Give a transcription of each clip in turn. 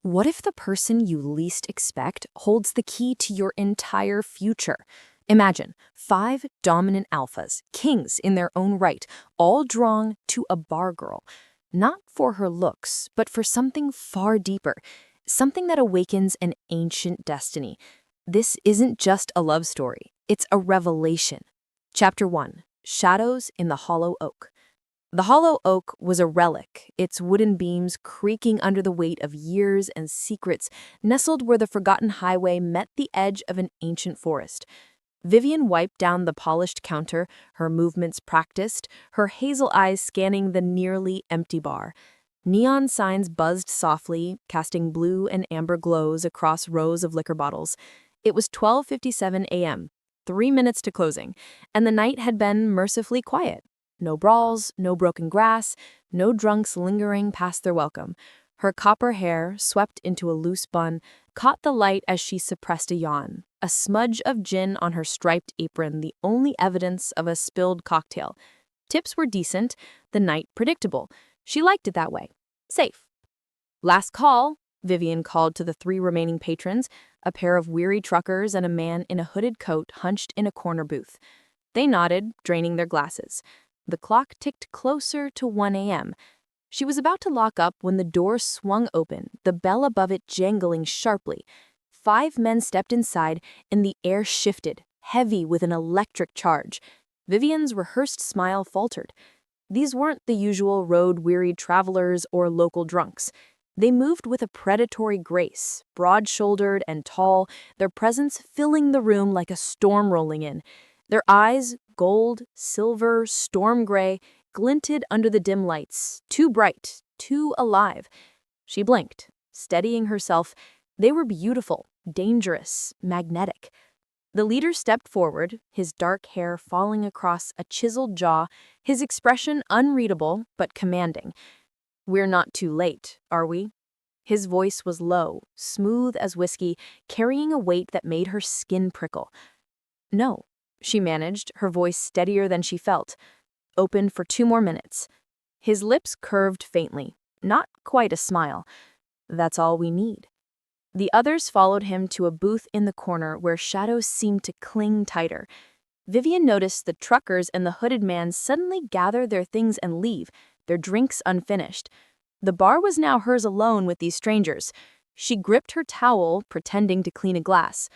What if the person you least expect holds the key to your entire future? Imagine 5 dominant alphas, kings in their own right, all drawn to a bar girl. Not for her looks, but for something far deeper, something that awakens an ancient destiny. This isn't just a love story, it's a revelation. Chapter 1, Shadows in the Hollow Oak. The hollow oak was a relic, its wooden beams creaking under the weight of years and secrets, nestled where the forgotten highway met the edge of an ancient forest. Vivienne wiped down the polished counter, her movements practiced, her hazel eyes scanning the nearly empty bar. Neon signs buzzed softly, casting blue and amber glows across rows of liquor bottles. It was 12:57 a.m., 3 minutes to closing, and the night had been mercifully quiet. No brawls, no broken grass, no drunks lingering past their welcome. Her copper hair, swept into a loose bun, caught the light as she suppressed a yawn, a smudge of gin on her striped apron, the only evidence of a spilled cocktail. Tips were decent, the night predictable. She liked it that way. Safe. Last call, Vivienne called to the 3 remaining patrons, a pair of weary truckers and a man in a hooded coat hunched in a corner booth. They nodded, draining their glasses. The clock ticked closer to 1 a.m. She was about to lock up when the door swung open, the bell above it jangling sharply. 5 men stepped inside, and the air shifted, heavy with an electric charge. Vivienne's rehearsed smile faltered. These weren't the usual road-wearied travelers or local drunks. They moved with a predatory grace, broad-shouldered and tall, their presence filling the room like a storm rolling in. Their eyes, gold, silver, storm gray, glinted under the dim lights, too bright, too alive. She blinked, steadying herself. They were beautiful, dangerous, magnetic. The leader stepped forward, his dark hair falling across a chiseled jaw, his expression unreadable but commanding. "We're not too late, are we?" His voice was low, smooth as whiskey, carrying a weight that made her skin prickle. "No," she managed, her voice steadier than she felt. "Open for 2 more minutes." His lips curved faintly, not quite a smile. "That's all we need." The others followed him to a booth in the corner where shadows seemed to cling tighter. Vivienne noticed the truckers and the hooded man suddenly gather their things and leave, their drinks unfinished. The bar was now hers alone with these strangers. She gripped her towel, pretending to clean a glass.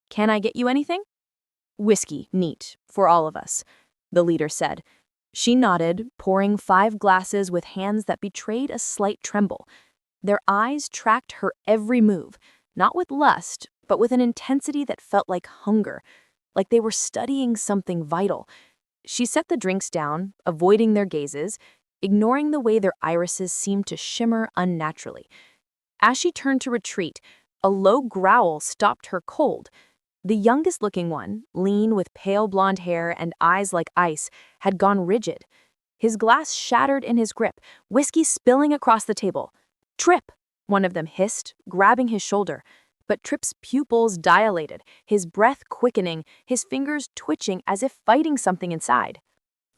"Can I get you anything?" "Whiskey, neat, for all of us," the leader said. She nodded, pouring 5 glasses with hands that betrayed a slight tremble. Their eyes tracked her every move, not with lust, but with an intensity that felt like hunger, like they were studying something vital. She set the drinks down, avoiding their gazes, ignoring the way their irises seemed to shimmer unnaturally. As she turned to retreat, a low growl stopped her cold. The youngest-looking one, lean with pale blonde hair and eyes like ice, had gone rigid. His glass shattered in his grip, whiskey spilling across the table. "Tripp!" one of them hissed, grabbing his shoulder. But Tripp's pupils dilated, his breath quickening, his fingers twitching as if fighting something inside.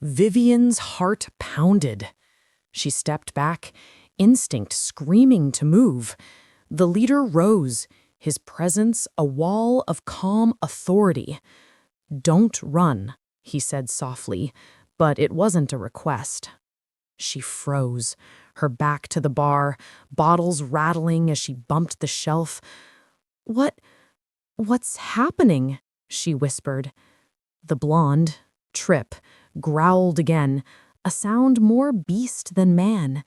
Vivienne's heart pounded. She stepped back, instinct screaming to move. The leader rose, his presence a wall of calm authority. "Don't run," he said softly, but it wasn't a request. She froze, her back to the bar, bottles rattling as she bumped the shelf. What's happening?" she whispered. The blonde, Tripp, growled again, a sound more beast than man.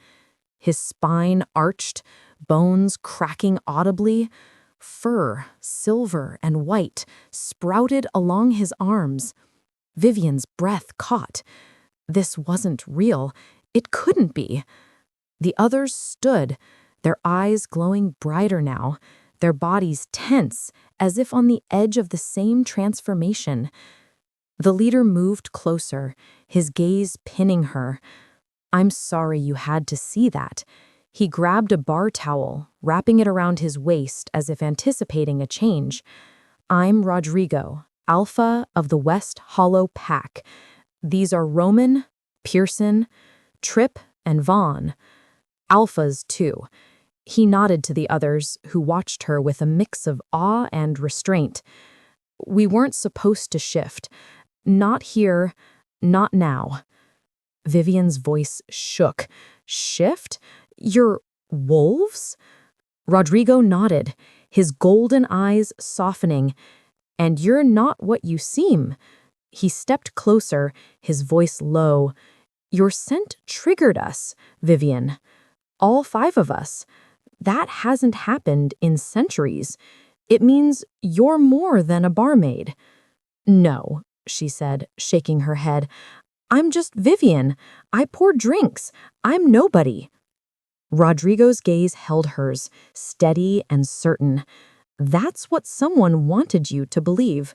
His spine arched, bones cracking audibly. Fur, silver and white, sprouted along his arms. Vivienne's breath caught. This wasn't real. It couldn't be. The others stood, their eyes glowing brighter now, their bodies tense, as if on the edge of the same transformation. The leader moved closer, his gaze pinning her. "I'm sorry you had to see that." He grabbed a bar towel, wrapping it around his waist as if anticipating a change. "I'm Rodrigo, Alpha of the West Hollow Pack. These are Roman, Pierson, Tripp, and Vaughn. Alphas, too. He nodded to the others, who watched her with a mix of awe and restraint. We weren't supposed to shift. Not here, not now. Vivienne's voice shook. Shift? You're wolves? Rodrigo nodded, his golden eyes softening. And you're not what you seem. He stepped closer, his voice low. Your scent triggered us, Vivienne. All 5 of us. That hasn't happened in centuries. It means you're more than a barmaid. No, she said, shaking her head. I'm just Vivienne. I pour drinks. I'm nobody. Rodrigo's gaze held hers, steady and certain. That's what someone wanted you to believe.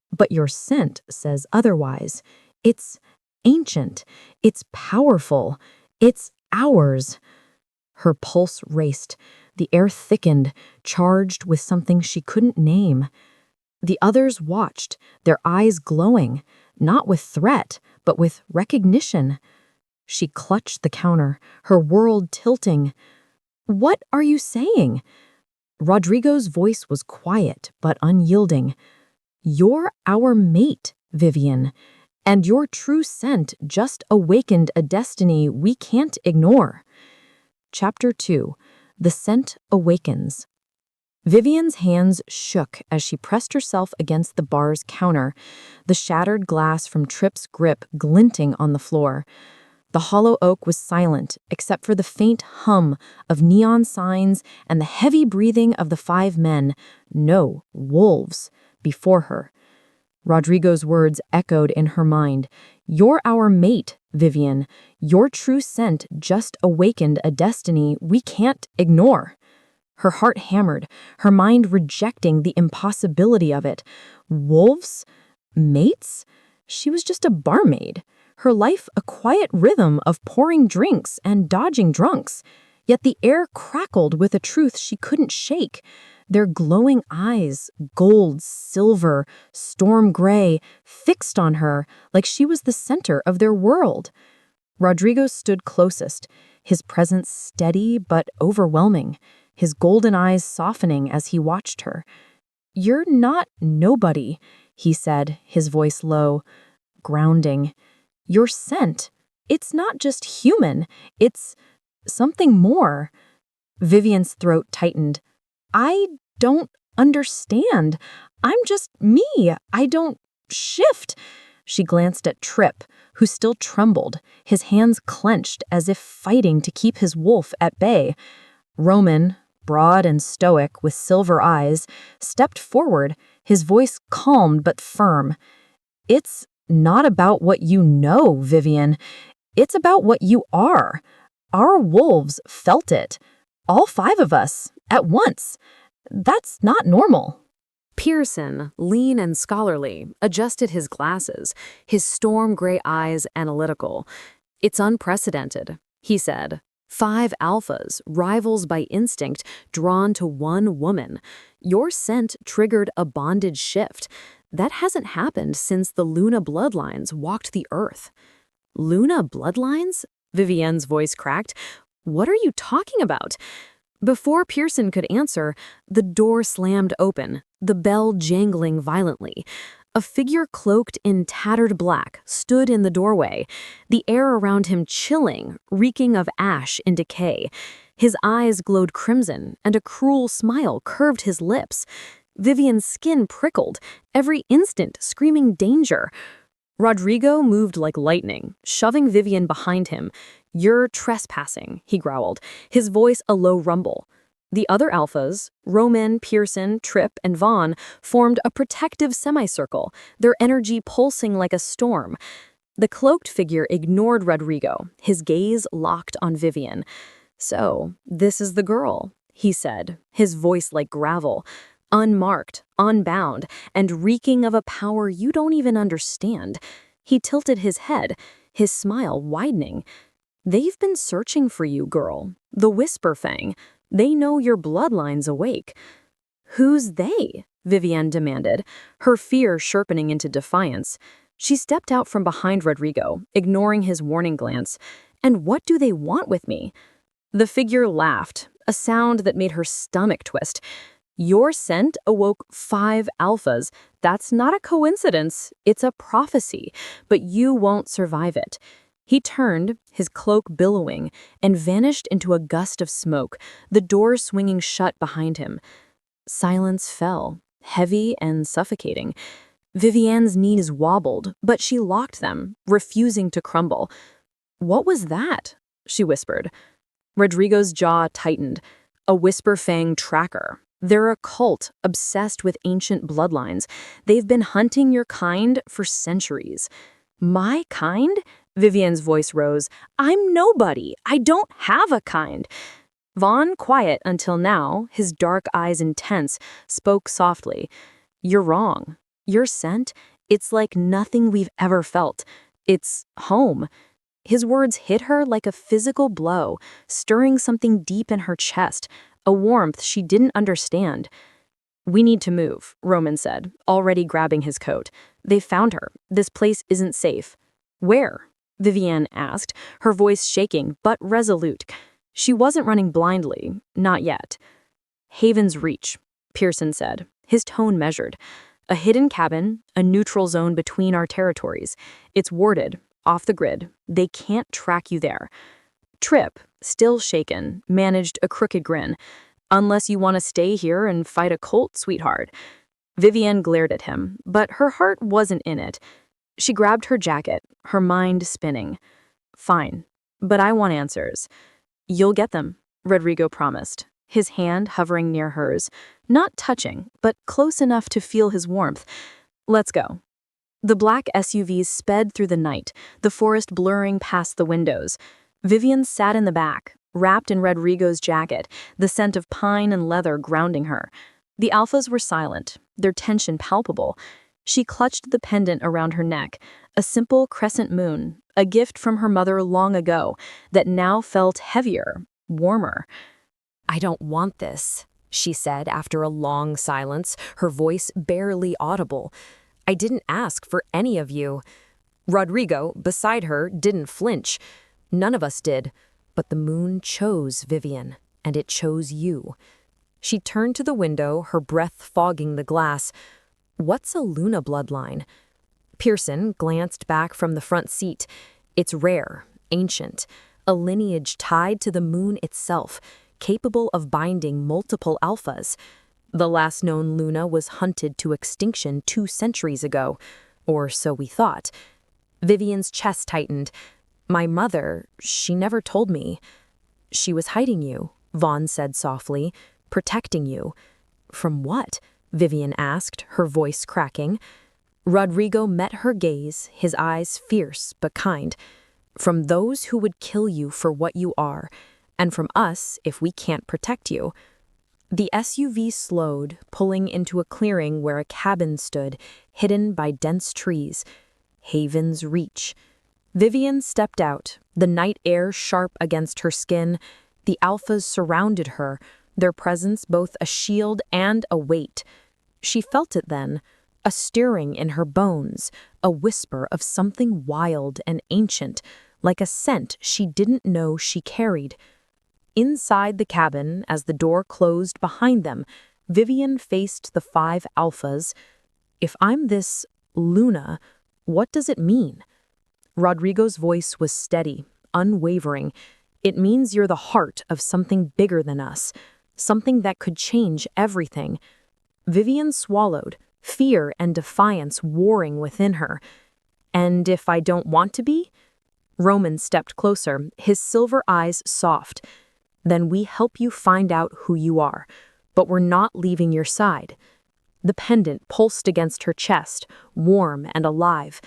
But your scent says otherwise. It's ancient. It's powerful. It's ours. Her pulse raced. The air thickened, charged with something she couldn't name. The others watched, their eyes glowing, not with threat, but with recognition. She clutched the counter, her world tilting. What are you saying? Rodrigo's voice was quiet but unyielding. You're our mate, Vivienne, and your true scent just awakened a destiny we can't ignore. Chapter 2. The Scent Awakens. Vivienne's hands shook as she pressed herself against the bar's counter, the shattered glass from Tripp's grip glinting on the floor. The hollow oak was silent, except for the faint hum of neon signs and the heavy breathing of the 5 men, no, wolves, before her. Rodrigo's words echoed in her mind. You're our mate, Vivienne. Your true scent just awakened a destiny we can't ignore. Her heart hammered, her mind rejecting the impossibility of it. Wolves? Mates? She was just a barmaid. Her life a quiet rhythm of pouring drinks and dodging drunks. Yet the air crackled with a truth she couldn't shake. Their glowing eyes, gold, silver, storm gray, fixed on her like she was the center of their world. Rodrigo stood closest, his presence steady but overwhelming, his golden eyes softening as he watched her. You're not nobody, he said, his voice low, grounding. Your scent, it's not just human, it's something more. Vivienne's throat tightened. I don't understand. I'm just me. I don't shift. She glanced at Tripp, who still trembled, his hands clenched as if fighting to keep his wolf at bay. Roman, broad and stoic with silver eyes, stepped forward, his voice calm but firm. It's not about what you know, Vivienne. It's about what you are. Our wolves felt it. All 5 of us, at once. That's not normal. Pierson, lean and scholarly, adjusted his glasses, his storm gray eyes analytical. It's unprecedented, he said. 5 alphas, rivals by instinct, drawn to one woman. Your scent triggered a bondage shift. That hasn't happened since the Luna bloodlines walked the earth. Luna bloodlines? Vivienne's voice cracked. What are you talking about? Before Pierson could answer, the door slammed open, the bell jangling violently. A figure cloaked in tattered black stood in the doorway, the air around him chilling, reeking of ash and decay. His eyes glowed crimson, and a cruel smile curved his lips. Vivienne's skin prickled, every instant screaming danger. Rodrigo moved like lightning, shoving Vivienne behind him. You're trespassing, he growled, his voice a low rumble. The other alphas, Roman, Pierson, Tripp, and Vaughn, formed a protective semicircle, their energy pulsing like a storm. The cloaked figure ignored Rodrigo, his gaze locked on Vivienne. So, this is the girl, he said, his voice like gravel, unmarked, unbound, and reeking of a power you don't even understand. He tilted his head, his smile widening. They've been searching for you, girl. The Whisper Fang. They know your bloodline's awake. Who's they? Vivienne demanded, her fear sharpening into defiance. She stepped out from behind Rodrigo, ignoring his warning glance. And what do they want with me? The figure laughed, a sound that made her stomach twist. Your scent awoke 5 alphas. That's not a coincidence, it's a prophecy, but you won't survive it. He turned, his cloak billowing, and vanished into a gust of smoke, the door swinging shut behind him. Silence fell, heavy and suffocating. Vivienne's knees wobbled, but she locked them, refusing to crumble. "What was that?" she whispered. Rodrigo's jaw tightened. "A Whisper Fang tracker. They're a cult obsessed with ancient bloodlines. They've been hunting your kind for centuries." "My kind?" Vivienne's voice rose. "I'm nobody. I don't have a kind." Vaughn, quiet until now, his dark eyes intense, spoke softly. "You're wrong. Your scent, it's like nothing we've ever felt. It's home." His words hit her like a physical blow, stirring something deep in her chest, a warmth she didn't understand. "We need to move," Roman said, already grabbing his coat. "They've found her. This place isn't safe." "Where?" Vivienne asked, her voice shaking but resolute. She wasn't running blindly, not yet. "Haven's Reach," Pierson said, his tone measured. "A hidden cabin, a neutral zone between our territories. It's warded, off the grid. They can't track you there." Tripp, still shaken, managed a crooked grin. "Unless you want to stay here and fight a cult, sweetheart." Vivienne glared at him, but her heart wasn't in it. She grabbed her jacket, her mind spinning. "Fine, but I want answers." "You'll get them," Rodrigo promised, his hand hovering near hers, not touching, but close enough to feel his warmth. "Let's go." The black SUVs sped through the night, the forest blurring past the windows. Vivienne sat in the back, wrapped in Rodrigo's jacket, the scent of pine and leather grounding her. The alphas were silent, their tension palpable. She clutched the pendant around her neck, a simple crescent moon, a gift from her mother long ago, that now felt heavier, warmer. "I don't want this," she said after a long silence, her voice barely audible. "I didn't ask for any of you." Rodrigo, beside her, didn't flinch. None of us did, but the moon chose Vivienne, and it chose you. She turned to the window, her breath fogging the glass. "What's a Luna bloodline?" Pierson glanced back from the front seat. "It's rare, ancient, a lineage tied to the moon itself, capable of binding multiple alphas. The last known Luna was hunted to extinction 2 centuries ago, or so we thought." Vivienne's chest tightened. "My mother, she never told me." "She was hiding you," Vaughn said softly, "protecting you." "From what?" Vivienne asked, her voice cracking. Rodrigo met her gaze, his eyes fierce but kind. "From those who would kill you for what you are, and from us if we can't protect you." The SUV slowed, pulling into a clearing where a cabin stood, hidden by dense trees. Haven's Reach. Vivienne stepped out, the night air sharp against her skin. The alphas surrounded her, their presence both a shield and a weight. She felt it then, a stirring in her bones, a whisper of something wild and ancient, like a scent she didn't know she carried. Inside the cabin, as the door closed behind them, Vivienne faced the 5 alphas. "If I'm this Luna, what does it mean?" Rodrigo's voice was steady, unwavering. "It means you're the heart of something bigger than us, something that could change everything." Vivienne swallowed, fear and defiance warring within her. "And if I don't want to be?" Roman stepped closer, his silver eyes soft. "Then we help you find out who you are, but we're not leaving your side." The pendant pulsed against her chest, warm and alive.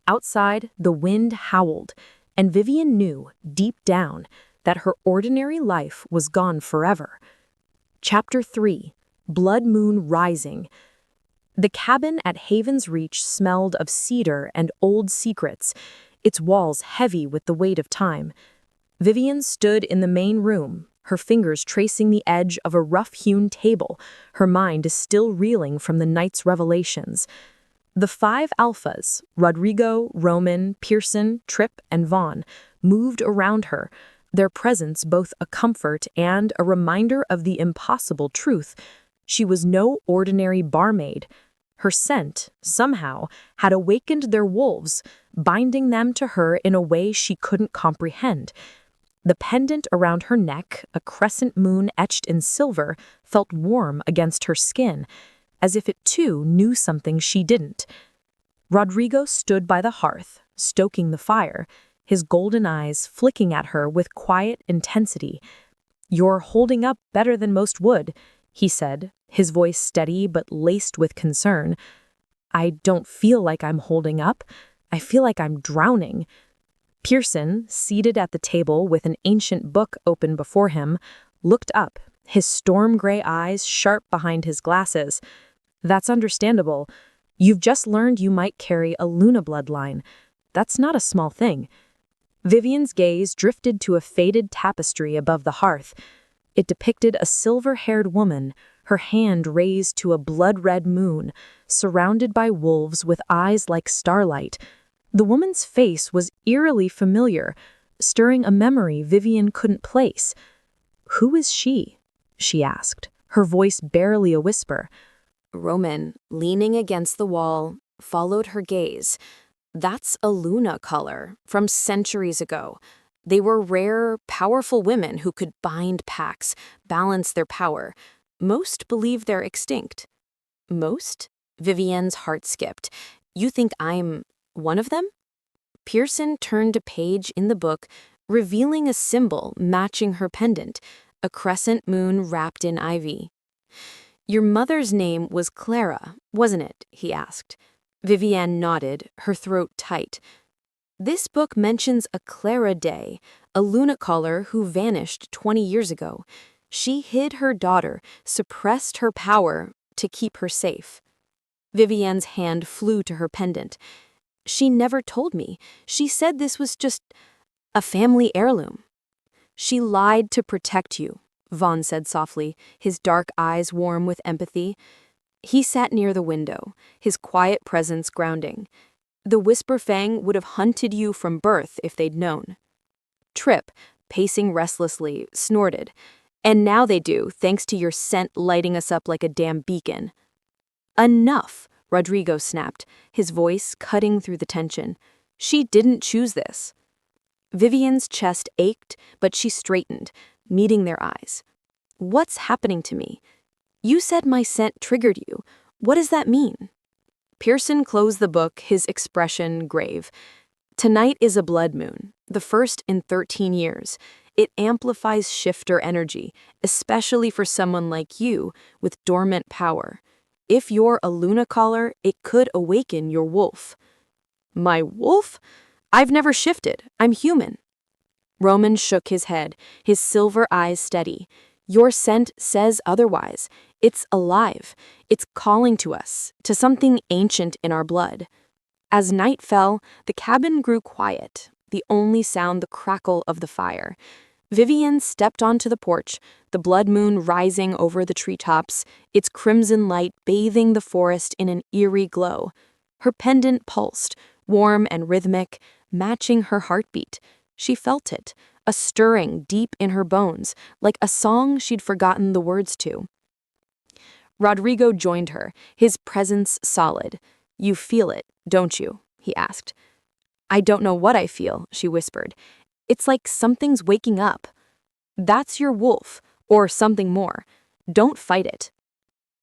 Outside, the wind howled, and Vivienne knew, deep down, that her ordinary life was gone forever. Chapter 3. Blood Moon Rising. The cabin at Haven's Reach smelled of cedar and old secrets, its walls heavy with the weight of time. Vivienne stood in the main room, her fingers tracing the edge of a rough-hewn table, her mind still reeling from the night's revelations. The 5 alphas, Rodrigo, Roman, Pierson, Tripp, and Vaughn, moved around her, their presence both a comfort and a reminder of the impossible truth. She was no ordinary barmaid. Her scent, somehow, had awakened their wolves, binding them to her in a way she couldn't comprehend. The pendant around her neck, a crescent moon etched in silver, felt warm against her skin, as if it too knew something she didn't. Rodrigo stood by the hearth, stoking the fire, his golden eyes flicking at her with quiet intensity. "You're holding up better than most would," he said, his voice steady but laced with concern. "I don't feel like I'm holding up. I feel like I'm drowning." Pierson, seated at the table with an ancient book open before him, looked up, his storm-gray eyes sharp behind his glasses. "That's understandable. You've just learned you might carry a Luna bloodline. That's not a small thing." Vivienne's gaze drifted to a faded tapestry above the hearth. It depicted a silver-haired woman, her hand raised to a blood-red moon, surrounded by wolves with eyes like starlight. The woman's face was eerily familiar, stirring a memory Vivienne couldn't place. "Who is she?" she asked, her voice barely a whisper. Roman, leaning against the wall, followed her gaze. "That's a Luna color from centuries ago. They were rare, powerful women who could bind packs, balance their power. Most believe they're extinct." "Most?" Vivienne's heart skipped. "You think I'm one of them?" Pierson turned a page in the book, revealing a symbol matching her pendant, a crescent moon wrapped in ivy. "Your mother's name was Clara, wasn't it?" he asked. Vivienne nodded, her throat tight. "This book mentions a Clara Day, a Luna caller who vanished 20 years ago. She hid her daughter, suppressed her power to keep her safe." Vivienne's hand flew to her pendant. "She never told me. She said this was just a family heirloom." "She lied to protect you," Vaughn said softly, his dark eyes warm with empathy. He sat near the window, his quiet presence grounding. "The Whisper Fang would have hunted you from birth if they'd known." Tripp, pacing restlessly, snorted. "And now they do, thanks to your scent lighting us up like a damn beacon." "Enough," Rodrigo snapped, his voice cutting through the tension. "She didn't choose this." Vivienne's chest ached, but she straightened, meeting their eyes. "What's happening to me? You said my scent triggered you. What does that mean?" Pierson closed the book, his expression grave. "Tonight is a blood moon, the first in 13 years. It amplifies shifter energy, especially for someone like you with dormant power. If you're a Luna caller, it could awaken your wolf." "My wolf? I've never shifted. I'm human." Roman shook his head, his silver eyes steady. "Your scent says otherwise. It's alive. It's calling to us, to something ancient in our blood." As night fell, the cabin grew quiet, the only sound the crackle of the fire. Vivienne stepped onto the porch, the blood moon rising over the treetops, its crimson light bathing the forest in an eerie glow. Her pendant pulsed, warm and rhythmic, matching her heartbeat. She felt it, a stirring deep in her bones, like a song she'd forgotten the words to. Rodrigo joined her, his presence solid. "You feel it, don't you?" he asked. "I don't know what I feel," she whispered. "It's like something's waking up." "That's your wolf, or something more. Don't fight it."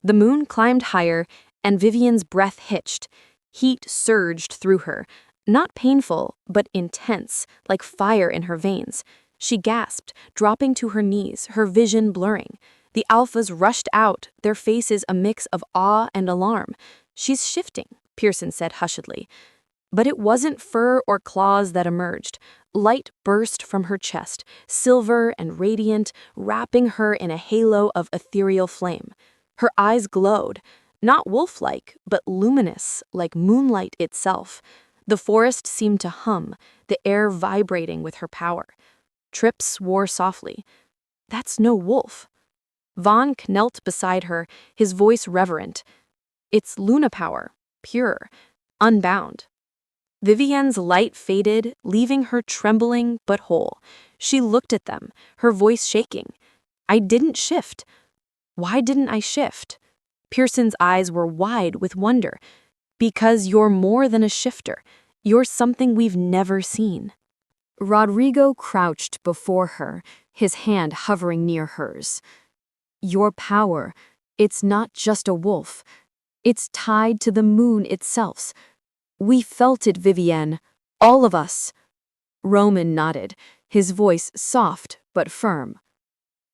The moon climbed higher, and Vivienne's breath hitched. Heat surged through her, not painful, but intense, like fire in her veins. She gasped, dropping to her knees, her vision blurring. The alphas rushed out, their faces a mix of awe and alarm. "She's shifting," Pierson said hushedly. But it wasn't fur or claws that emerged. Light burst from her chest, silver and radiant, wrapping her in a halo of ethereal flame. Her eyes glowed, not wolf-like, but luminous, like moonlight itself. The forest seemed to hum, the air vibrating with her power. Tripp swore softly. "That's no wolf." Vaughn knelt beside her, his voice reverent. "It's Luna power, pure, unbound." Vivienne's light faded, leaving her trembling but whole. She looked at them, her voice shaking. I didn't shift. Why didn't I shift? Pierson's eyes were wide with wonder. Because you're more than a shifter. You're something we've never seen. Rodrigo crouched before her, his hand hovering near hers. Your power, it's not just a wolf. It's tied to the moon itself. We felt it, Vivienne. All of us. Roman nodded, his voice soft but firm.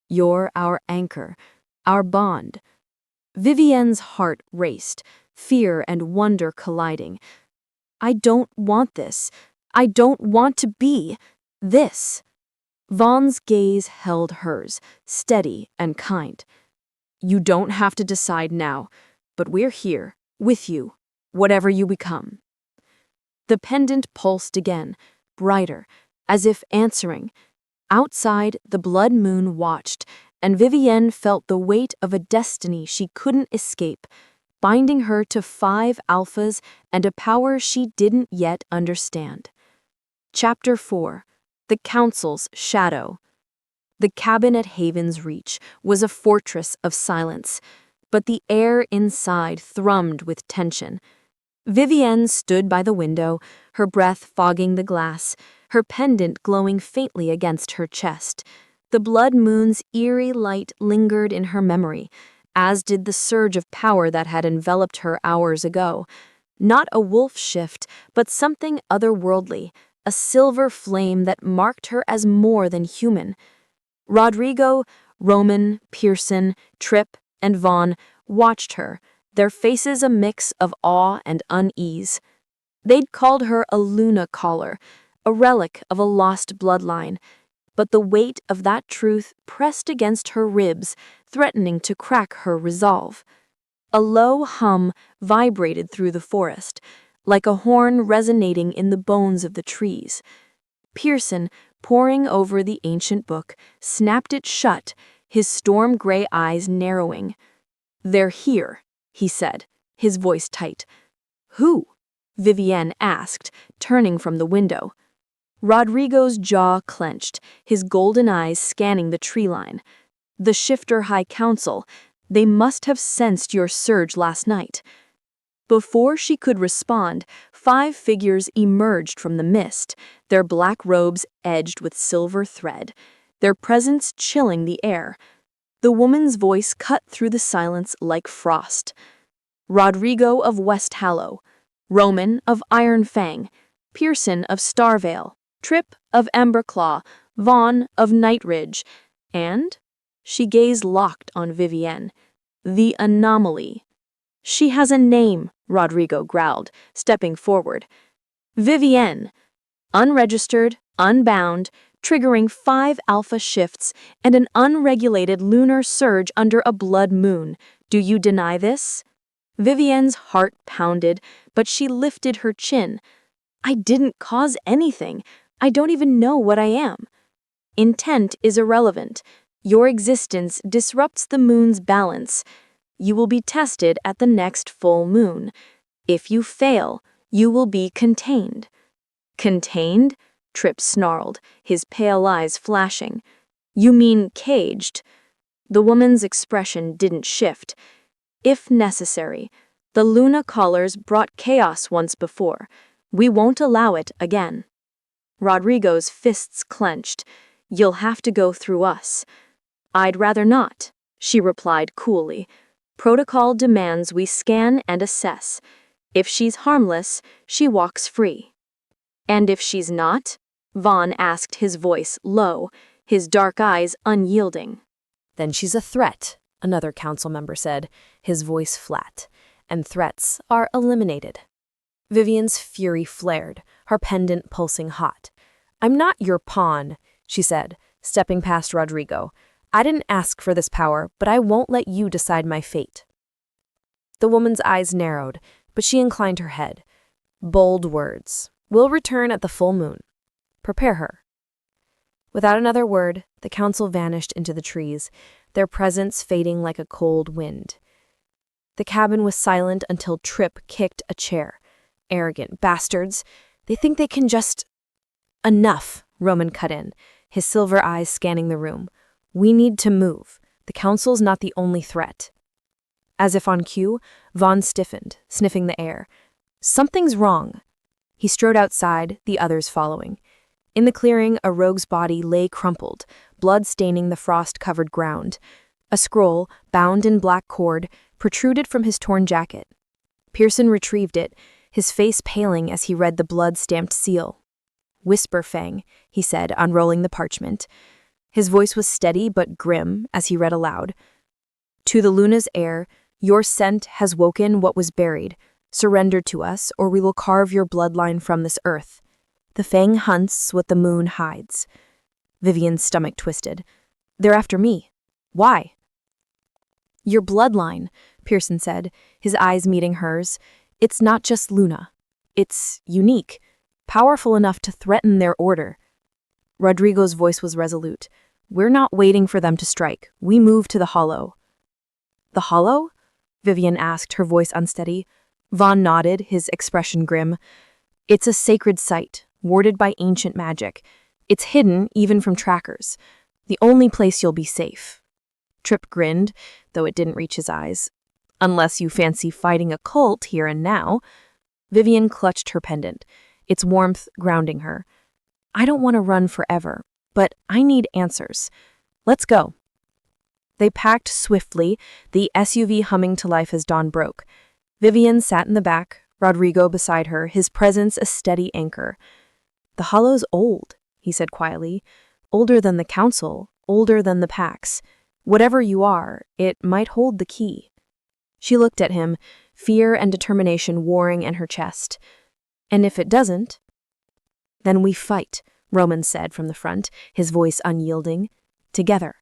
You're our anchor, our bond. Vivienne's heart raced, fear and wonder colliding. I don't want this. I don't want to be this. Vaughn's gaze held hers, steady and kind. You don't have to decide now, but we're here, with you, whatever you become. The pendant pulsed again, brighter, as if answering. Outside, the blood moon watched, and Vivienne felt the weight of a destiny she couldn't escape, binding her to 5 alphas and a power she didn't yet understand. Chapter 4. The Council's Shadow. The cabin at Haven's Reach was a fortress of silence, but the air inside thrummed with tension. Vivienne stood by the window, her breath fogging the glass, her pendant glowing faintly against her chest. The blood moon's eerie light lingered in her memory, as did the surge of power that had enveloped her hours ago. Not a wolf shift, but something otherworldly, a silver flame that marked her as more than human. Rodrigo, Roman, Pierson, Tripp, and Vaughn watched her, their faces a mix of awe and unease. They'd called her a Luna caller, a relic of a lost bloodline, but the weight of that truth pressed against her ribs, threatening to crack her resolve. A low hum vibrated through the forest, like a horn resonating in the bones of the trees. Pierson, poring over the ancient book, snapped it shut, his storm-gray eyes narrowing. They're here, he said, his voice tight. Who? Vivienne asked, turning from the window. Rodrigo's jaw clenched, his golden eyes scanning the tree line. The Shifter High Council. They must have sensed your surge last night. Before she could respond, 5 figures emerged from the mist, their black robes edged with silver thread, their presence chilling the air. The woman's voice cut through the silence like frost. Rodrigo of West Hallow, Roman of Iron Fang, Pierson of Starvale, Tripp of Emberclaw, Vaughn of Night Ridge, and, she gazed locked on Vivienne, the Anomaly. She has a name, Rodrigo growled, stepping forward. Vivienne, unregistered, unbound, triggering 5 alpha shifts and an unregulated lunar surge under a blood moon. Do you deny this? Vivienne's heart pounded, but she lifted her chin. I didn't cause anything. I don't even know what I am. Intent is irrelevant. Your existence disrupts the moon's balance. You will be tested at the next full moon. If you fail, you will be contained. Contained? Tripp snarled, his pale eyes flashing. You mean caged? The woman's expression didn't shift. If necessary, the Luna callers brought chaos once before. We won't allow it again. Rodrigo's fists clenched. You'll have to go through us. I'd rather not, she replied coolly. Protocol demands we scan and assess. If she's harmless, she walks free. And if she's not? Vaughn asked, his voice low, his dark eyes unyielding. Then she's a threat, another council member said, his voice flat, and threats are eliminated. Vivienne's fury flared, her pendant pulsing hot. I'm not your pawn, she said, stepping past Rodrigo. I didn't ask for this power, but I won't let you decide my fate. The woman's eyes narrowed, but she inclined her head. Bold words. We'll return at the full moon. Prepare her. Without another word, the council vanished into the trees, their presence fading like a cold wind. The cabin was silent until Tripp kicked a chair. Arrogant bastards. They think they can just... Enough, Roman cut in, his silver eyes scanning the room. We need to move. The council's not the only threat. As if on cue, Vaughn stiffened, sniffing the air. Something's wrong. He strode outside, the others following. In the clearing, a rogue's body lay crumpled, blood staining the frost-covered ground. A scroll, bound in black cord, protruded from his torn jacket. Pierson retrieved it, his face paling as he read the blood-stamped seal. Whisper Fang, he said, unrolling the parchment. His voice was steady but grim as he read aloud. To the Luna's heir, your scent has woken what was buried. Surrender to us, or we will carve your bloodline from this earth. The Fang hunts what the moon hides. Vivienne's stomach twisted. They're after me. Why? Your bloodline, Pierson said, his eyes meeting hers. It's not just Luna. It's unique, powerful enough to threaten their order. Rodrigo's voice was resolute. We're not waiting for them to strike. We move to the hollow. The hollow? Vivienne asked, her voice unsteady. Vaughn nodded, his expression grim. It's a sacred site, warded by ancient magic. It's hidden, even from trackers. The only place you'll be safe. Tripp grinned, though it didn't reach his eyes. Unless you fancy fighting a cult here and now. Vivienne clutched her pendant, its warmth grounding her. I don't want to run forever, but I need answers. Let's go. They packed swiftly, the SUV humming to life as dawn broke. Vivienne sat in the back, Rodrigo beside her, his presence a steady anchor. The hollow's old, he said quietly. Older than the council, older than the packs. Whatever you are, it might hold the key. She looked at him, fear and determination warring in her chest. And if it doesn't? Then we fight, Roman said from the front, his voice unyielding. Together.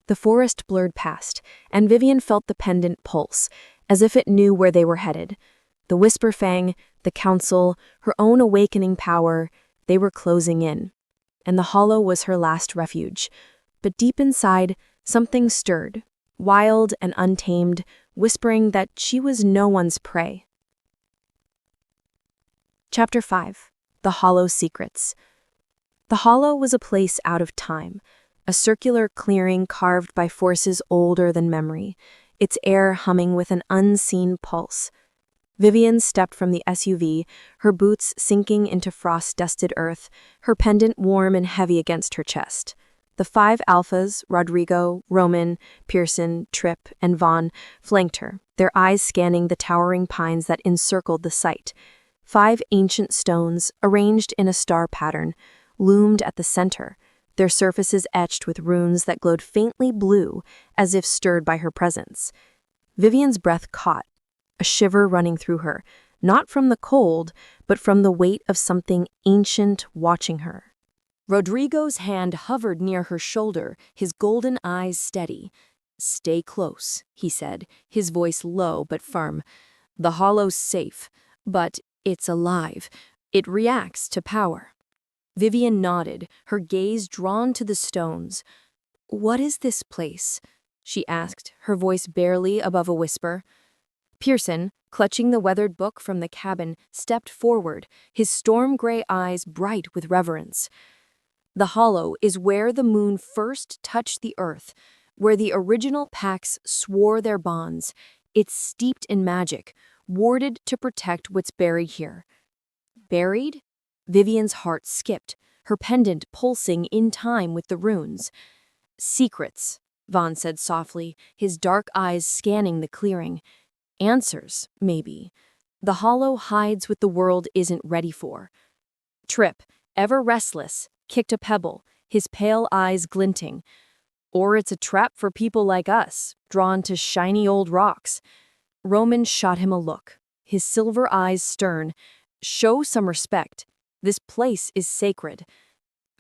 The forest blurred past, and Vivienne felt the pendant pulse, as if it knew where they were headed. The Whisper Fang, the council, her own awakening power, they were closing in. And the hollow was her last refuge. But deep inside, something stirred, wild and untamed, whispering that she was no one's prey. Chapter 5. The Hollow Secrets. The hollow was a place out of time, a circular clearing carved by forces older than memory, its air humming with an unseen pulse. Vivienne stepped from the SUV, her boots sinking into frost-dusted earth, her pendant warm and heavy against her chest. The 5 Alphas, Rodrigo, Roman, Pierson, Tripp, and Vaughn, flanked her, their eyes scanning the towering pines that encircled the site. 5 ancient stones, arranged in a star pattern, loomed at the center, their surfaces etched with runes that glowed faintly blue, as if stirred by her presence. Vivienne's breath caught, a shiver running through her, not from the cold, but from the weight of something ancient watching her. Rodrigo's hand hovered near her shoulder, his golden eyes steady. Stay close, he said, his voice low but firm. The hollow's safe, but it's alive. It reacts to power. Vivienne nodded, her gaze drawn to the stones. What is this place? She asked, her voice barely above a whisper. Pierson, clutching the weathered book from the cabin, stepped forward, his storm-gray eyes bright with reverence. The hollow is where the moon first touched the earth, where the original packs swore their bonds. It's steeped in magic, warded to protect what's buried here. Buried? Vivienne's heart skipped, her pendant pulsing in time with the runes. Secrets, Vaughn said softly, his dark eyes scanning the clearing. Answers, maybe. The hollow hides what the world isn't ready for. Tripp, ever restless, kicked a pebble, his pale eyes glinting. Or it's a trap for people like us, drawn to shiny old rocks. Roman shot him a look, his silver eyes stern. Show some respect. This place is sacred.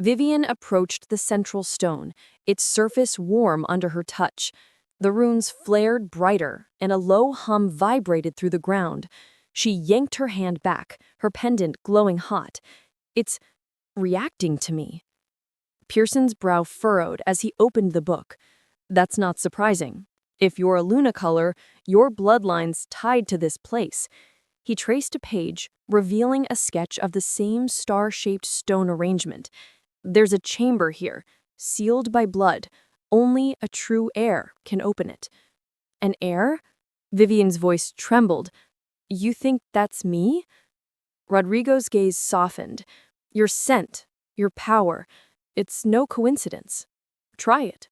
Vivienne approached the central stone, its surface warm under her touch. The runes flared brighter, and a low hum vibrated through the ground. She yanked her hand back, her pendant glowing hot. It's reacting to me. Pierson's brow furrowed as he opened the book. That's not surprising. If you're a Luna color, your bloodline's tied to this place. He traced a page, revealing a sketch of the same star-shaped stone arrangement. There's a chamber here, sealed by blood. Only a true heir can open it. An heir? Vivienne's voice trembled. You think that's me? Rodrigo's gaze softened. Your scent, your power. It's no coincidence. Try it.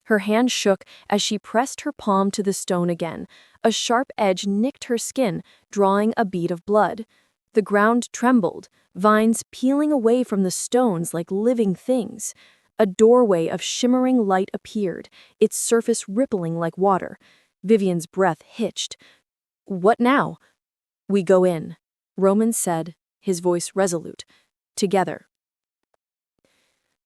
Her hand shook as she pressed her palm to the stone again. A sharp edge nicked her skin, drawing a bead of blood. The ground trembled, vines peeling away from the stones like living things. A doorway of shimmering light appeared, its surface rippling like water. Vivienne's breath hitched. What now? We go in, Roman said, his voice resolute. Together.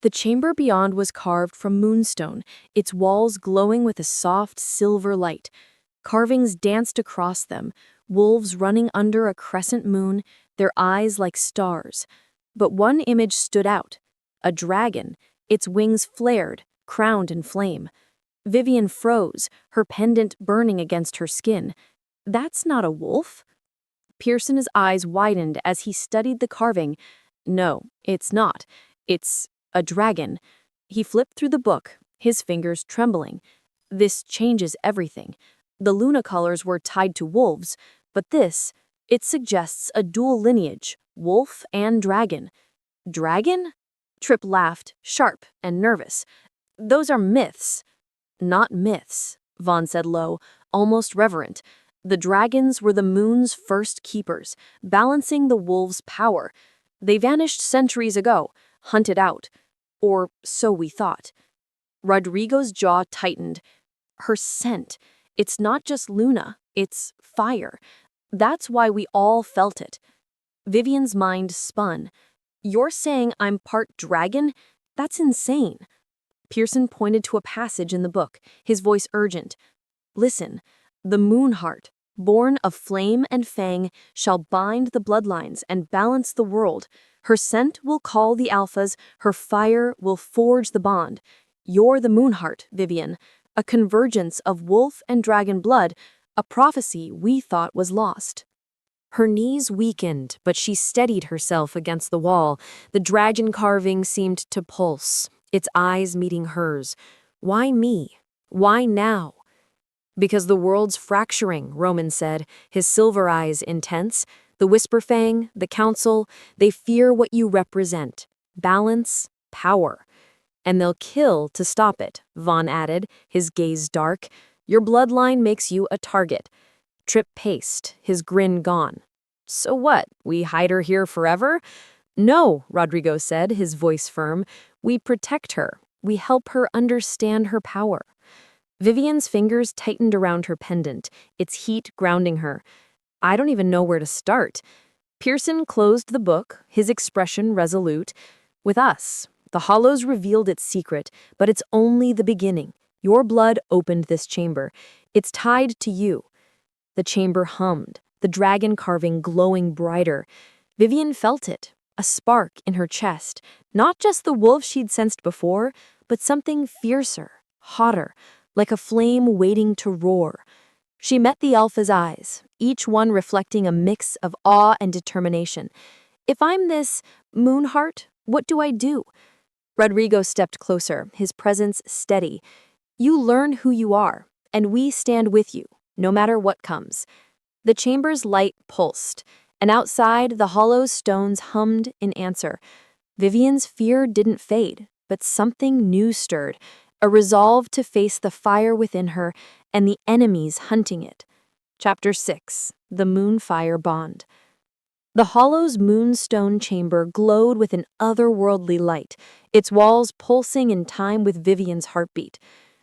The chamber beyond was carved from moonstone, its walls glowing with a soft silver light. Carvings danced across them, wolves running under a crescent moon, their eyes like stars. But one image stood out, a dragon, its wings flared, crowned in flame. Vivienne froze, her pendant burning against her skin. That's not a wolf? Pierson's eyes widened as he studied the carving. No, it's not. It's a dragon. He flipped through the book, his fingers trembling. This changes everything. The Luna colors were tied to wolves, but this, it suggests a dual lineage, wolf and dragon. Dragon? Tripp laughed, sharp and nervous. Those are myths. Not myths, Vaughn said low, almost reverent. The dragons were the moon's first keepers, balancing the wolves' power. They vanished centuries ago, hunted out. Or so we thought. Rodrigo's jaw tightened. Her scent. It's not just Luna, it's fire. That's why we all felt it. Vivienne's mind spun. You're saying I'm part dragon? That's insane. Pierson pointed to a passage in the book, his voice urgent. Listen, the moon heart, born of flame and fang, shall bind the bloodlines and balance the world. Her scent will call the alphas, her fire will forge the bond. You're the moonheart, Vivienne, a convergence of wolf and dragon blood, a prophecy we thought was lost. Her knees weakened, but she steadied herself against the wall. The dragon carving seemed to pulse, its eyes meeting hers. Why me? Why now? Because the world's fracturing, Roman said, his silver eyes intense. The Whisper Fang, the Council, they fear what you represent. Balance, power. And they'll kill to stop it, Vaughn added, his gaze dark. Your bloodline makes you a target. Tripp paced, his grin gone. So what, we hide her here forever? No, Rodrigo said, his voice firm. We protect her. We help her understand her power. Vivienne's fingers tightened around her pendant, its heat grounding her. I don't even know where to start. Pierson closed the book, his expression resolute. With us, the Hollows revealed its secret, but it's only the beginning. Your blood opened this chamber. It's tied to you. The chamber hummed, the dragon carving glowing brighter. Vivienne felt it, a spark in her chest. Not just the wolf she'd sensed before, but something fiercer, hotter, like a flame waiting to roar. She met the Alpha's eyes, each one reflecting a mix of awe and determination. If I'm this moonheart, what do I do? Rodrigo stepped closer, his presence steady. You learn who you are, and we stand with you, no matter what comes. The chamber's light pulsed, and outside the hollow stones hummed in answer. Vivienne's fear didn't fade, but something new stirred, a resolve to face the fire within her and the enemies hunting it. Chapter 6, The Moonfire Bond. The hollow's moonstone chamber glowed with an otherworldly light, its walls pulsing in time with Vivienne's heartbeat.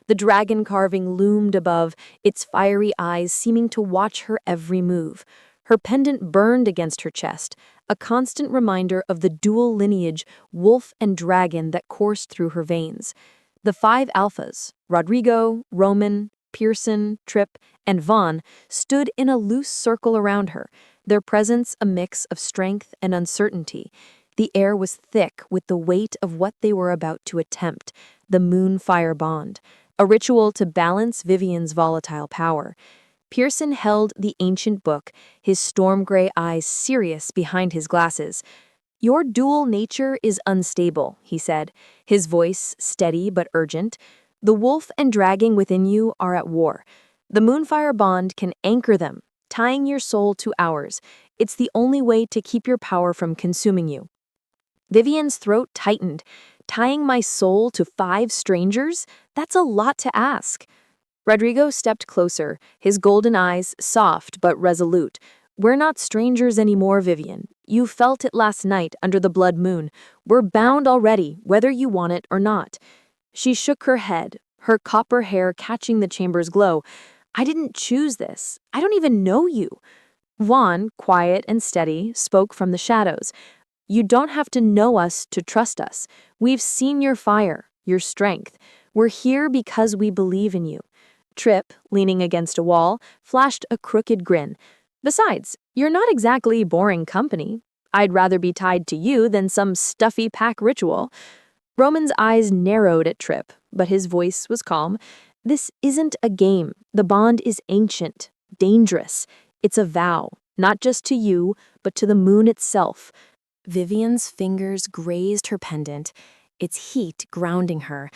The dragon carving loomed above, its fiery eyes seeming to watch her every move. Her pendant burned against her chest, a constant reminder of the dual lineage, wolf and dragon, that coursed through her veins. The five alphas, Rodrigo, Roman, Pierson, Tripp, and Vaughn, stood in a loose circle around her, their presence a mix of strength and uncertainty. The air was thick with the weight of what they were about to attempt, the Moonfire Bond, a ritual to balance Vivienne's volatile power. Pierson held the ancient book, his storm-gray eyes serious behind his glasses. "Your dual nature is unstable," he said, his voice steady but urgent. "The wolf and dragon within you are at war. The Moonfire bond can anchor them, tying your soul to ours. It's the only way to keep your power from consuming you." Vivienne's throat tightened. "Tying my soul to 5 strangers? That's a lot to ask." Rodrigo stepped closer, his golden eyes soft but resolute. "We're not strangers anymore, Vivienne. You felt it last night under the blood moon. We're bound already, whether you want it or not." She shook her head, her copper hair catching the chamber's glow. "I didn't choose this. I don't even know you." Vaughn, quiet and steady, spoke from the shadows. "You don't have to know us to trust us. We've seen your fire, your strength. We're here because we believe in you." Tripp, leaning against a wall, flashed a crooked grin. "Besides, you're not exactly boring company. I'd rather be tied to you than some stuffy pack ritual." Roman's eyes narrowed at Tripp, but his voice was calm. "This isn't a game. The bond is ancient, dangerous. It's a vow, not just to you, but to the moon itself." Vivienne's fingers grazed her pendant, its heat grounding her.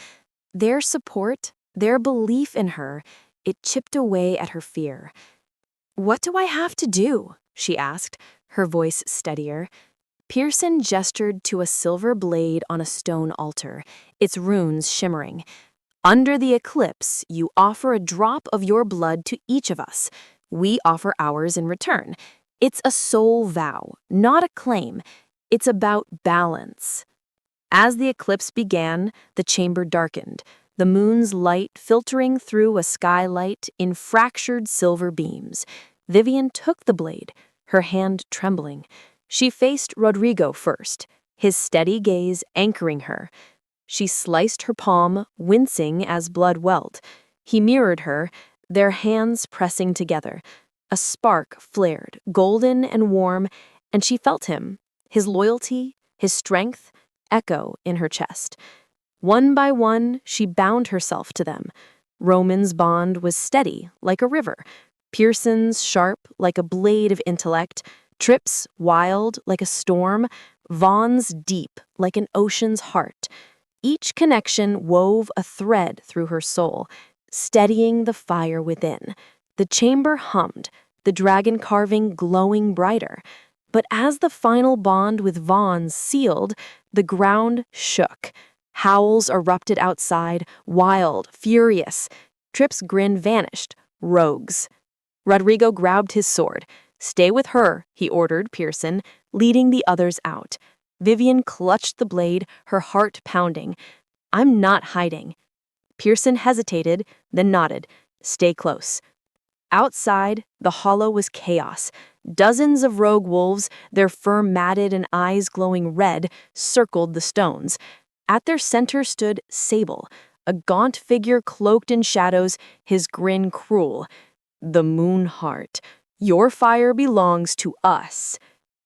Their support, their belief in her, it chipped away at her fear. "What do I have to do?" she asked, her voice steadier. Pierson gestured to a silver blade on a stone altar, its runes shimmering. "Under the eclipse, you offer a drop of your blood to each of us. We offer ours in return. It's a soul vow, not a claim. It's about balance." As the eclipse began, the chamber darkened, the moon's light filtering through a skylight in fractured silver beams. Vivienne took the blade, her hand trembling. She faced Rodrigo first, his steady gaze anchoring her. She sliced her palm, wincing as blood welled. He mirrored her, their hands pressing together. A spark flared, golden and warm, and she felt him, his loyalty, his strength, echo in her chest. One by one, she bound herself to them. Roman's bond was steady, like a river. Pierson's sharp, like a blade of intellect. Tripp's wild, like a storm. Vaughn's deep, like an ocean's heart. Each connection wove a thread through her soul, steadying the fire within. The chamber hummed, the dragon carving glowing brighter. But as the final bond with Vaughn sealed, the ground shook. Howls erupted outside, wild, furious. Tripp's grin vanished. Rogues. Rodrigo grabbed his sword. "Stay with her," he ordered Pierson, leading the others out. Vivienne clutched the blade, her heart pounding. "I'm not hiding." Pierson hesitated, then nodded. "Stay close." Outside, the hollow was chaos. Dozens of rogue wolves, their fur matted and eyes glowing red, circled the stones. At their center stood Sable, a gaunt figure cloaked in shadows, his grin cruel. "The moon heart. Your fire belongs to us."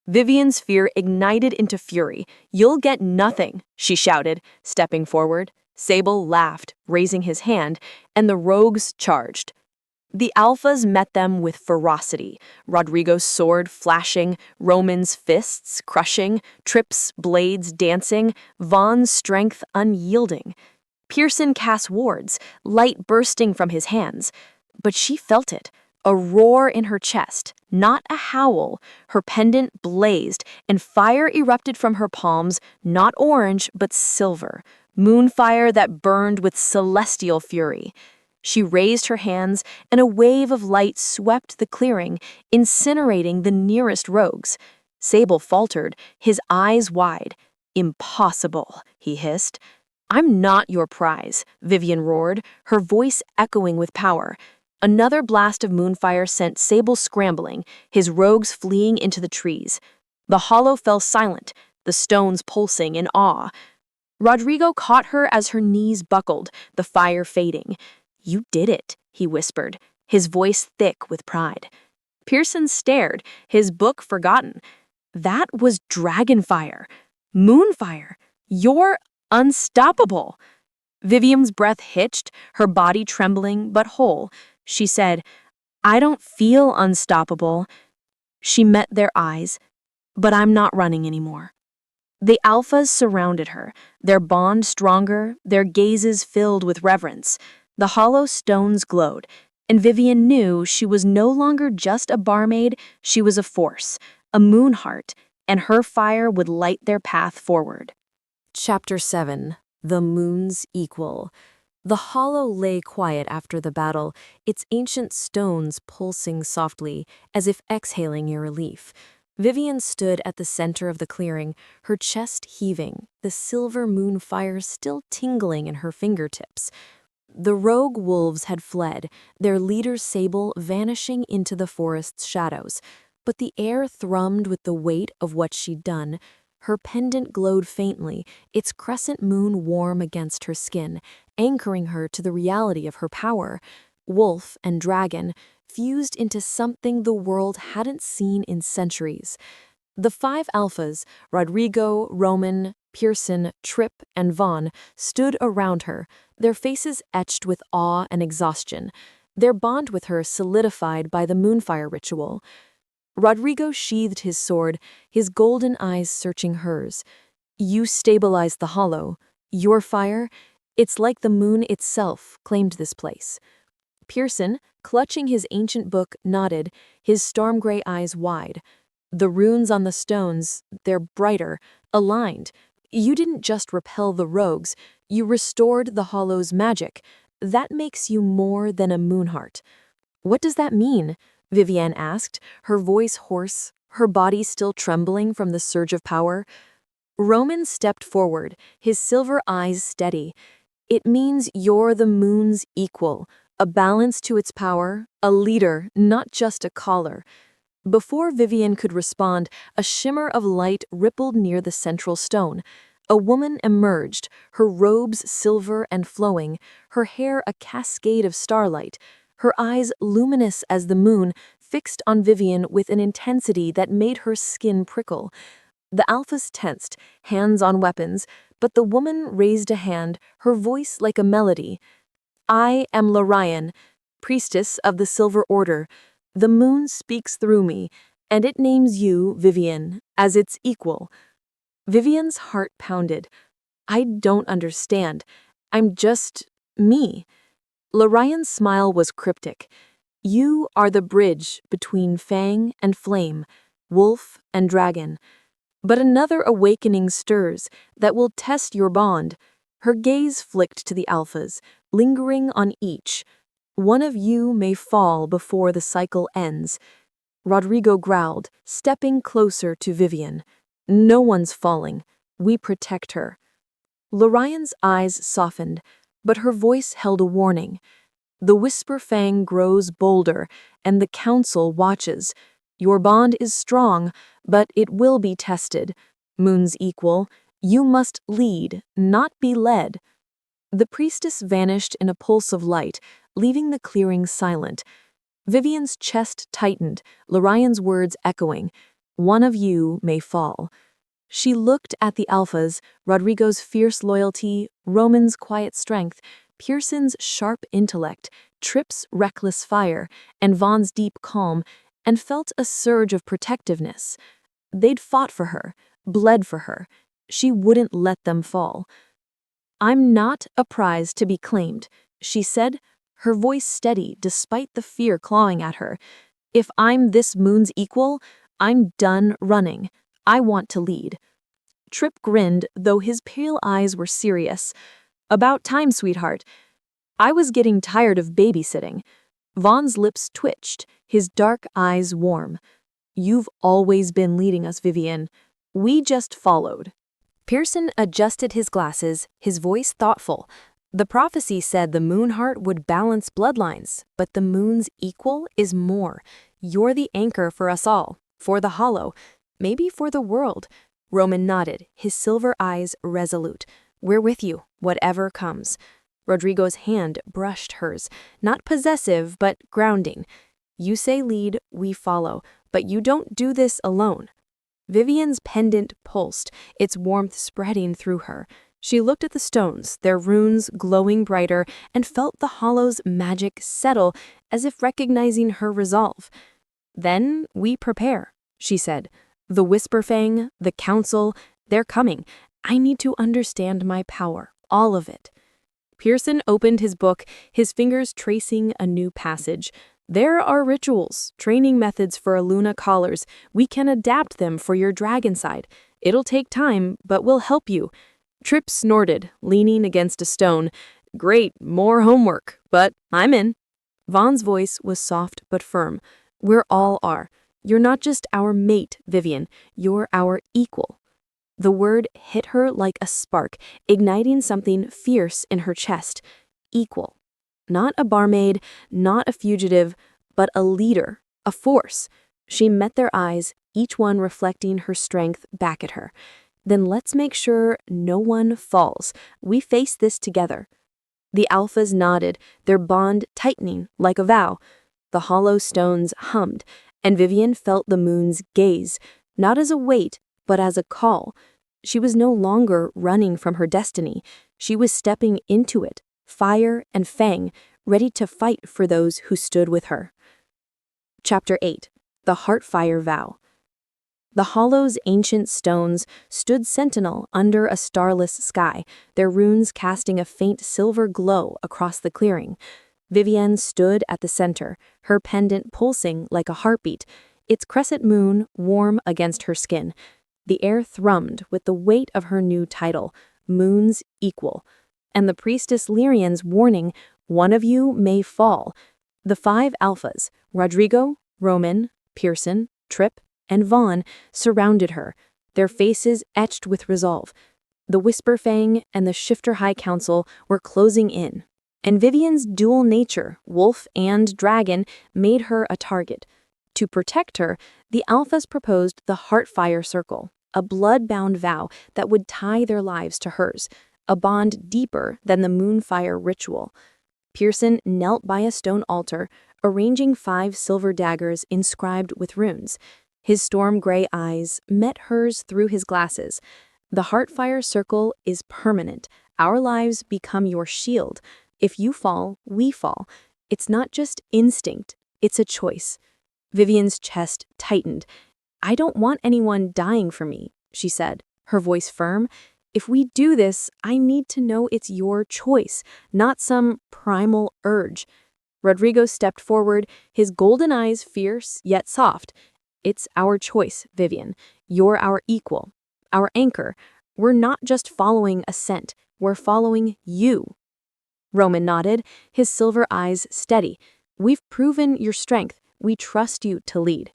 Vivienne's fear ignited into fury. "You'll get nothing," she shouted, stepping forward. Sable laughed, raising his hand, and the rogues charged. The Alphas met them with ferocity, Rodrigo's sword flashing, Roman's fists crushing, Tripp's blades dancing, Vaughn's strength unyielding. Pierson cast wards, light bursting from his hands. But she felt it, a roar in her chest, not a howl. Her pendant blazed, and fire erupted from her palms, not orange, but silver, moonfire that burned with celestial fury. She raised her hands, and a wave of light swept the clearing, incinerating the nearest rogues. Sable faltered, his eyes wide. "Impossible," he hissed. "I'm not your prize," Vivienne roared, her voice echoing with power. Another blast of moonfire sent Sable scrambling, his rogues fleeing into the trees. The hollow fell silent, the stones pulsing in awe. Rodrigo caught her as her knees buckled, the fire fading. "You did it," he whispered, his voice thick with pride. Pierson stared, his book forgotten. "That was dragonfire. Moonfire. You're unstoppable." Vivienne's breath hitched, her body trembling but whole. She said, I don't feel unstoppable. She met their eyes, but I'm not running anymore. The alphas surrounded her, their bond stronger, their gazes filled with reverence. The hollow stones glowed, and Vivienne knew she was no longer just a barmaid, she was a force, a moon heart, and her fire would light their path forward. Chapter 7. The Moon's Equal. The hollow lay quiet after the battle, its ancient stones pulsing softly, as if exhaling a relief. Vivienne stood at the center of the clearing, her chest heaving, the silver moonfire still tingling in her fingertips. The rogue wolves had fled, their leader Sable vanishing into the forest's shadows, but the air thrummed with the weight of what she'd done. Her pendant glowed faintly, its crescent moon warm against her skin, anchoring her to the reality of her power. Wolf and dragon fused into something the world hadn't seen in centuries. The five alphas, Rodrigo, Roman, Pierson, Tripp, and Vaughn, stood around her, their faces etched with awe and exhaustion, their bond with her solidified by the Moonfire ritual. Rodrigo sheathed his sword, his golden eyes searching hers. You stabilized the hollow. Your fire, it's like the moon itself, claimed this place. Pierson, clutching his ancient book, nodded, his storm-gray eyes wide. The runes on the stones, they're brighter, aligned. You didn't just repel the rogues, you restored the hollow's magic. That makes you more than a moonheart. What does that mean? Vivienne asked, her voice hoarse, her body still trembling from the surge of power. Roman stepped forward, his silver eyes steady. It means you're the moon's equal, a balance to its power, a leader, not just a caller. Before Vivienne could respond, a shimmer of light rippled near the central stone. A woman emerged, her robes silver and flowing, her hair a cascade of starlight, her eyes luminous as the moon, fixed on Vivienne with an intensity that made her skin prickle. The alphas tensed, hands on weapons, but the woman raised a hand, her voice like a melody. I am Lorian, priestess of the Silver Order. The moon speaks through me, and it names you, Vivienne, as its equal. Vivienne's heart pounded. I don't understand. I'm just me. Lorian's smile was cryptic. You are the bridge between Fang and Flame, Wolf and Dragon. But another awakening stirs that will test your bond. Her gaze flicked to the alphas, lingering on each. One of you may fall before the cycle ends. Rodrigo growled, stepping closer to Vivienne. No one's falling. We protect her. Lorian's eyes softened, but her voice held a warning. The Whisper Fang grows bolder, and the council watches. Your bond is strong, but it will be tested. Moon's equal. You must lead, not be led. The priestess vanished in a pulse of light, leaving the clearing silent. Vivienne's chest tightened, Lorian's words echoing. One of you may fall. She looked at the alphas, Rodrigo's fierce loyalty, Roman's quiet strength, Pierson's sharp intellect, Tripp's reckless fire, and Vaughn's deep calm, and felt a surge of protectiveness. They'd fought for her, bled for her. She wouldn't let them fall. I'm not a prize to be claimed, she said, her voice steady despite the fear clawing at her. If I'm this moon's equal, I'm done running. I want to lead. Tripp grinned, though his pale eyes were serious. About time, sweetheart. I was getting tired of babysitting. Vaughn's lips twitched, his dark eyes warm. You've always been leading us, Vivienne. We just followed. Pierson adjusted his glasses, his voice thoughtful. The prophecy said the moon heart would balance bloodlines, but the moon's equal is more. You're the anchor for us all, for the hollow, maybe for the world. Roman nodded, his silver eyes resolute. We're with you, whatever comes. Rodrigo's hand brushed hers, not possessive, but grounding. You say lead, we follow, but you don't do this alone. Vivienne's pendant pulsed, its warmth spreading through her. She looked at the stones, their runes glowing brighter, and felt the hollow's magic settle as if recognizing her resolve. "Then we prepare," she said. "The Whisper Fang, the Council, they're coming. I need to understand my power, all of it." Pierson opened his book, his fingers tracing a new passage. "There are rituals, training methods for Luna callers. We can adapt them for your dragon side. It'll take time, but we'll help you." Tripp snorted, leaning against a stone. "Great, more homework, but I'm in." Vaughn's voice was soft but firm. "We all are. You're not just our mate, Vivienne. You're our equal." The word hit her like a spark, igniting something fierce in her chest. Equal. Not a barmaid, not a fugitive, but a leader, a force. She met their eyes, each one reflecting her strength back at her. "Then let's make sure no one falls. We face this together." The Alphas nodded, their bond tightening like a vow. The hollow stones hummed, and Vivienne felt the moon's gaze, not as a weight, but as a call. She was no longer running from her destiny. She was stepping into it, fire and fang, ready to fight for those who stood with her. Chapter 8. The Heartfire Vow. The hollow's ancient stones stood sentinel under a starless sky, their runes casting a faint silver glow across the clearing. Vivienne stood at the center, her pendant pulsing like a heartbeat, its crescent moon warm against her skin. The air thrummed with the weight of her new title, Moon's Equal, and the priestess Lyrian's warning, "One of you may fall." The five alphas, Rodrigo, Roman, Pierson, Tripp, and Vaughn, surrounded her, their faces etched with resolve. The Whisper Fang and the Shifter High Council were closing in, and Vivienne's dual nature, wolf and dragon, made her a target. To protect her, the Alphas proposed the Heartfire Circle, a blood-bound vow that would tie their lives to hers, a bond deeper than the Moonfire ritual. Pierson knelt by a stone altar, arranging 5 silver daggers inscribed with runes. His storm-gray eyes met hers through his glasses. "The Heartfire Circle is permanent. Our lives become your shield. If you fall, we fall. It's not just instinct, it's a choice." Vivienne's chest tightened. "I don't want anyone dying for me," she said, her voice firm. "If we do this, I need to know it's your choice, not some primal urge." Rodrigo stepped forward, his golden eyes fierce yet soft. "It's our choice, Vivienne. You're our equal, our anchor. We're not just following a scent, we're following you." Roman nodded, his silver eyes steady. "We've proven your strength. We trust you to lead."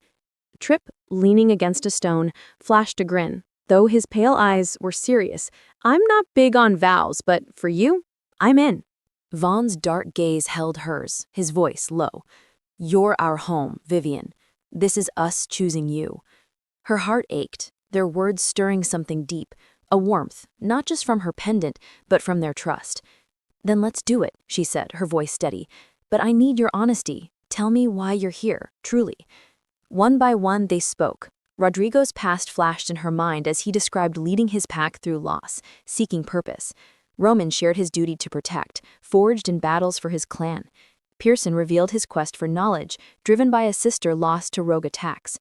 Tripp, leaning against a stone, flashed a grin, though his pale eyes were serious. "I'm not big on vows, but for you, I'm in." Vaughn's dark gaze held hers, his voice low. "You're our home, Vivienne. This is us choosing you." Her heart ached, their words stirring something deep, a warmth, not just from her pendant, but from their trust. "Then let's do it," she said, her voice steady. "But I need your honesty. Tell me why you're here, truly." One by one they spoke. Rodrigo's past flashed in her mind as he described leading his pack through loss, seeking purpose. Roman shared his duty to protect, forged in battles for his clan. Pierson revealed his quest for knowledge, driven by a sister lost to rogue attacks.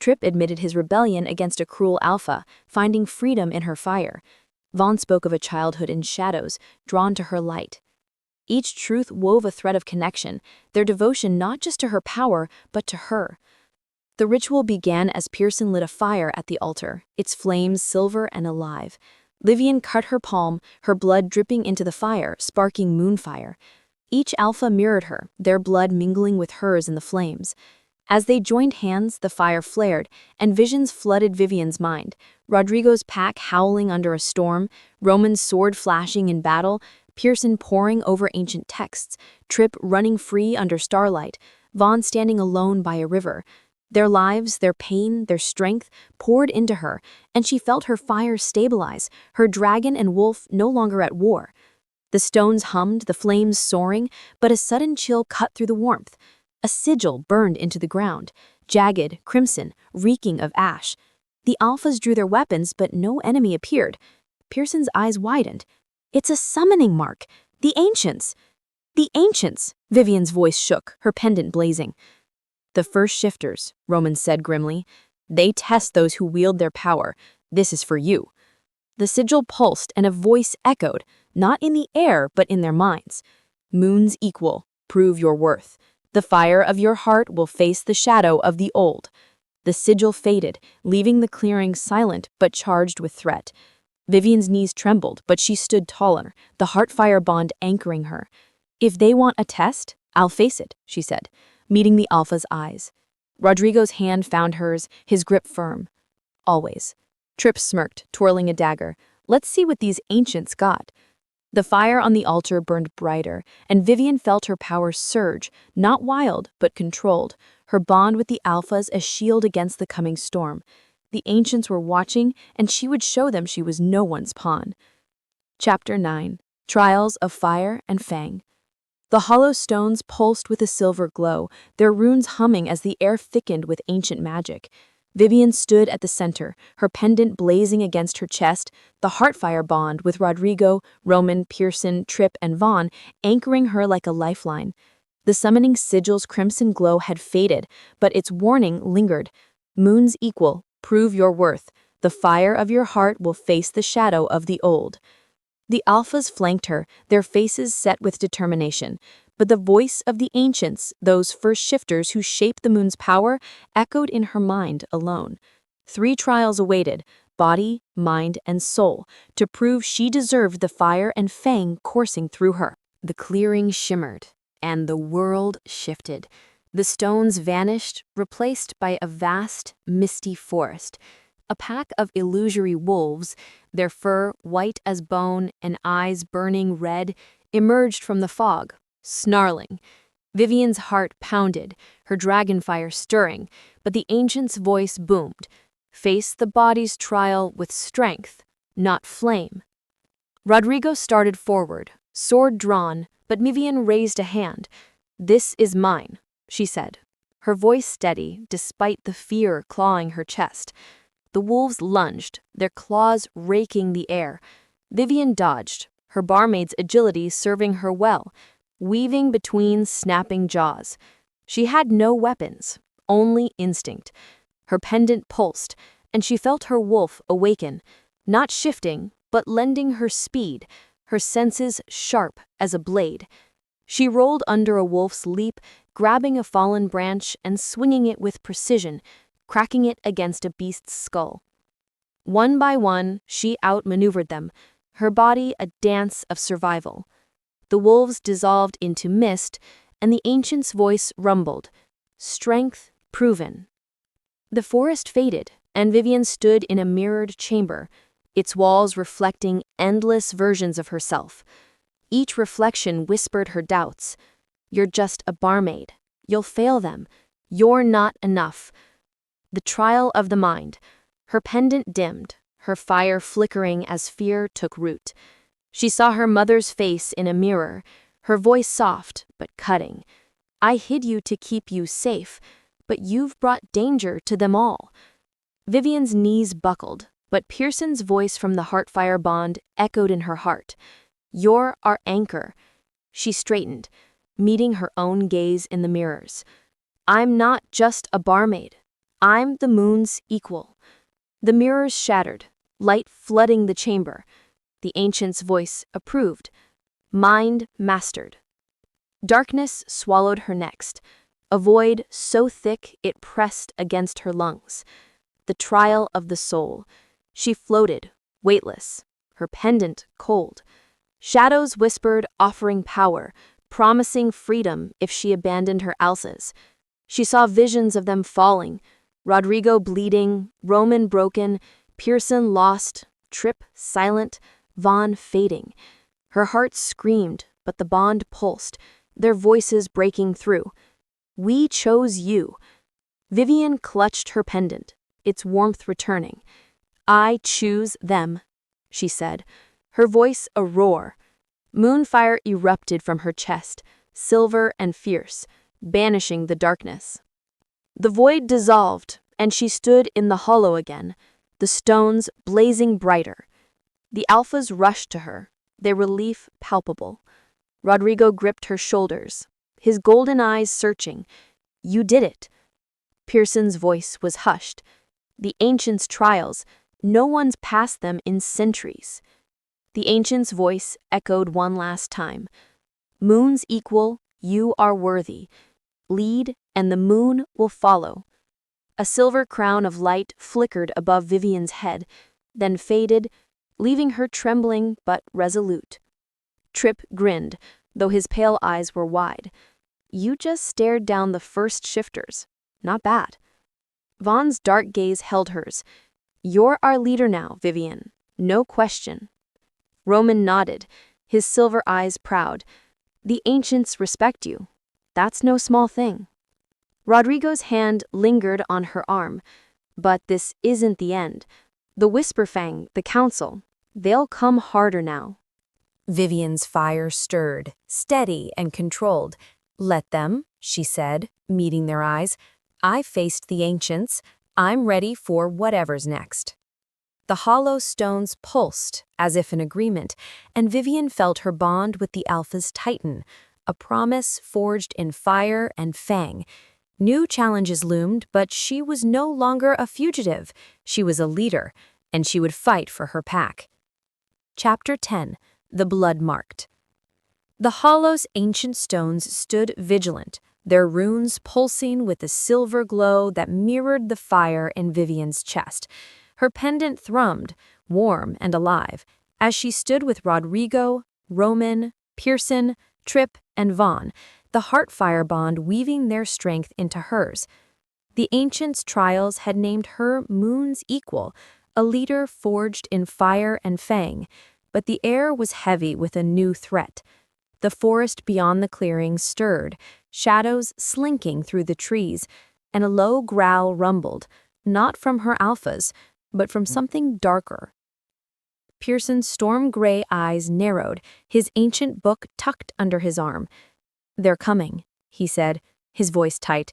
Tripp admitted his rebellion against a cruel alpha, finding freedom in her fire. Vaughn spoke of a childhood in shadows, drawn to her light. Each truth wove a thread of connection, their devotion not just to her power, but to her. The ritual began as Pierson lit a fire at the altar, its flames silver and alive. Vivienne cut her palm, her blood dripping into the fire, sparking moonfire. Each alpha mirrored her, their blood mingling with hers in the flames. As they joined hands, the fire flared, and visions flooded Vivienne's mind. Rodrigo's pack howling under a storm, Roman's sword flashing in battle, Pierson poring over ancient texts, Tripp running free under starlight, Vaughn standing alone by a river. Their lives, their pain, their strength poured into her, and she felt her fire stabilize, her dragon and wolf no longer at war. The stones hummed, the flames soaring, but a sudden chill cut through the warmth. A sigil burned into the ground, jagged, crimson, reeking of ash. The alphas drew their weapons, but no enemy appeared. Pierson's eyes widened. It's a summoning mark. The Ancients. The Ancients, Vivienne's voice shook, her pendant blazing. The first shifters, Roman said grimly. They test those who wield their power. This is for you. The sigil pulsed and a voice echoed, not in the air but in their minds. Moons equal, prove your worth. The fire of your heart will face the shadow of the old. The sigil faded, leaving the clearing silent but charged with threat. Vivienne's knees trembled, but she stood taller, the Heartfire bond anchoring her. If they want a test, I'll face it, she said, meeting the Alpha's eyes. Rodrigo's hand found hers, his grip firm. Always. Tripp smirked, twirling a dagger. Let's see what these Ancients got. The fire on the altar burned brighter, and Vivienne felt her power surge, not wild, but controlled, her bond with the Alphas a shield against the coming storm. The Ancients were watching, and she would show them she was no one's pawn. Chapter 9. Trials of Fire and Fang. The hollow stones pulsed with a silver glow, their runes humming as the air thickened with ancient magic. Vivienne stood at the center, her pendant blazing against her chest, the Heartfire bond with Rodrigo, Roman, Pierson, Tripp, and Vaughn anchoring her like a lifeline. The summoning sigil's crimson glow had faded, but its warning lingered. Moons equal, prove your worth. The fire of your heart will face the shadow of the old. The Alphas flanked her, their faces set with determination, but the voice of the Ancients, those first shifters who shaped the moon's power, echoed in her mind alone. 3 trials awaited, body, mind, and soul, to prove she deserved the fire and fang coursing through her. The clearing shimmered, and the world shifted. The stones vanished, replaced by a vast, misty forest. A pack of illusory wolves, their fur white as bone and eyes burning red, emerged from the fog, snarling. Vivienne's heart pounded, her dragonfire stirring, but the Ancient's voice boomed. Face the body's trial with strength, not flame. Rodrigo started forward, sword drawn, but Vivienne raised a hand. This is mine, she said, her voice steady despite the fear clawing her chest. The wolves lunged, their claws raking the air. Vivienne dodged, her barmaid's agility serving her well, weaving between snapping jaws. She had no weapons, only instinct. Her pendant pulsed, and she felt her wolf awaken, not shifting, but lending her speed, her senses sharp as a blade. She rolled under a wolf's leap, grabbing a fallen branch and swinging it with precision, cracking it against a beast's skull. One by one, she outmaneuvered them, her body a dance of survival. The wolves dissolved into mist, and the Ancient's voice rumbled. Strength proven. The forest faded, and Vivienne stood in a mirrored chamber, its walls reflecting endless versions of herself. Each reflection whispered her doubts. You're just a barmaid. You'll fail them. You're not enough. The trial of the mind. Her pendant dimmed, her fire flickering as fear took root. She saw her mother's face in a mirror, her voice soft but cutting. I hid you to keep you safe, but you've brought danger to them all. Vivienne's knees buckled, but Pierson's voice from the Heartfire bond echoed in her heart. You're our anchor. She straightened, meeting her own gaze in the mirrors. I'm not just a barmaid. I'm the moon's equal. The mirrors shattered, light flooding the chamber. The Ancient's voice approved. Mind mastered. Darkness swallowed her next, a void so thick it pressed against her lungs. The trial of the soul. She floated, weightless, her pendant cold. Shadows whispered, offering power, promising freedom if she abandoned her Alphas. She saw visions of them falling, Rodrigo bleeding, Roman broken, Pierson lost, Tripp silent, Vaughn fading. Her heart screamed, but the bond pulsed, their voices breaking through. We chose you. Vivienne clutched her pendant, its warmth returning. I choose them, she said, her voice a roar. Moonfire erupted from her chest, silver and fierce, banishing the darkness. The void dissolved, and she stood in the hollow again, the stones blazing brighter. The Alphas rushed to her, their relief palpable. Rodrigo gripped her shoulders, his golden eyes searching. "You did it." Pierson's voice was hushed. "The Ancients' trials, no one's passed them in centuries." The Ancient's voice echoed one last time. "Moon's equal, you are worthy. Lead, and the moon will follow." A silver crown of light flickered above Vivienne's head, then faded, leaving her trembling but resolute. Tripp grinned, though his pale eyes were wide. "You just stared down the first shifters. Not bad." Vaughn's dark gaze held hers. "You're our leader now, Vivienne. No question." Roman nodded, his silver eyes proud. "The Ancients respect you. That's no small thing." Rodrigo's hand lingered on her arm. "But this isn't the end. The Whisper Fang, the council, they'll come harder now." Vivienne's fire stirred, steady and controlled. "Let them," she said, meeting their eyes. "I faced the Ancients. I'm ready for whatever's next." The hollow stones pulsed, as if in agreement, and Vivienne felt her bond with the Alphas tighten, a promise forged in fire and fang. New challenges loomed, but she was no longer a fugitive. She was a leader, and she would fight for her pack. Chapter 10. The Blood-Marked. The hollow's ancient stones stood vigilant, their runes pulsing with a silver glow that mirrored the fire in Vivienne's chest. Her pendant thrummed, warm and alive, as she stood with Rodrigo, Roman, Pierson, Tripp, and Vaughn, the Heartfire bond weaving their strength into hers. The Ancients' trials had named her Moon's equal, a leader forged in fire and fang, but the air was heavy with a new threat. The forest beyond the clearing stirred, shadows slinking through the trees, and a low growl rumbled, not from her alphas, but from something darker. Pierson's storm-gray eyes narrowed, his ancient book tucked under his arm. "They're coming," he said, his voice tight.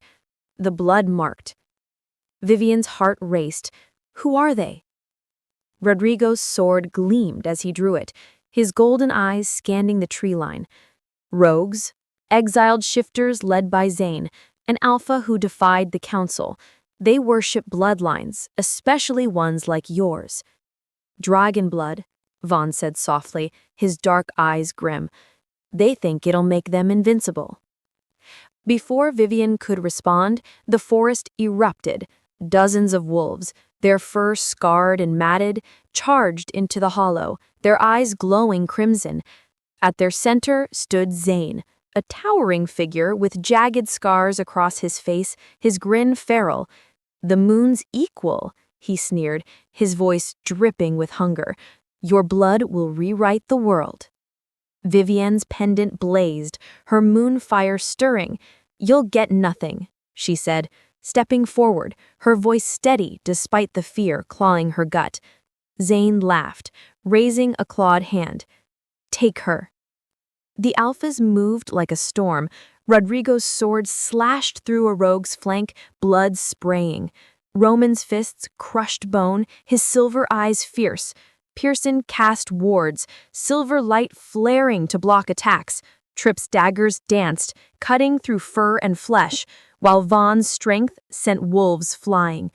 "The blood-marked." Vivienne's heart raced. "Who are they?" Rodrigo's sword gleamed as he drew it, his golden eyes scanning the tree line. "Rogues, exiled shifters led by Zane, an alpha who defied the council. They worship bloodlines, especially ones like yours." "Dragon blood," Vaughn said softly, his dark eyes grim. "They think it'll make them invincible." Before Vivienne could respond, the forest erupted. Dozens of wolves, their fur scarred and matted, charged into the hollow, their eyes glowing crimson. At their center stood Zane, a towering figure with jagged scars across his face, his grin feral. "The moon's equal," he sneered, his voice dripping with hunger. "Your blood will rewrite the world." Vivienne's pendant blazed, her moonfire stirring. "You'll get nothing," she said, stepping forward, her voice steady despite the fear clawing her gut. Zane laughed, raising a clawed hand. "Take her." The Alphas moved like a storm. Rodrigo's sword slashed through a rogue's flank, blood spraying. Roman's fists crushed bone, his silver eyes fierce. Pierson cast wards, silver light flaring to block attacks. Tripp's daggers danced, cutting through fur and flesh, while Vaughn's strength sent wolves flying.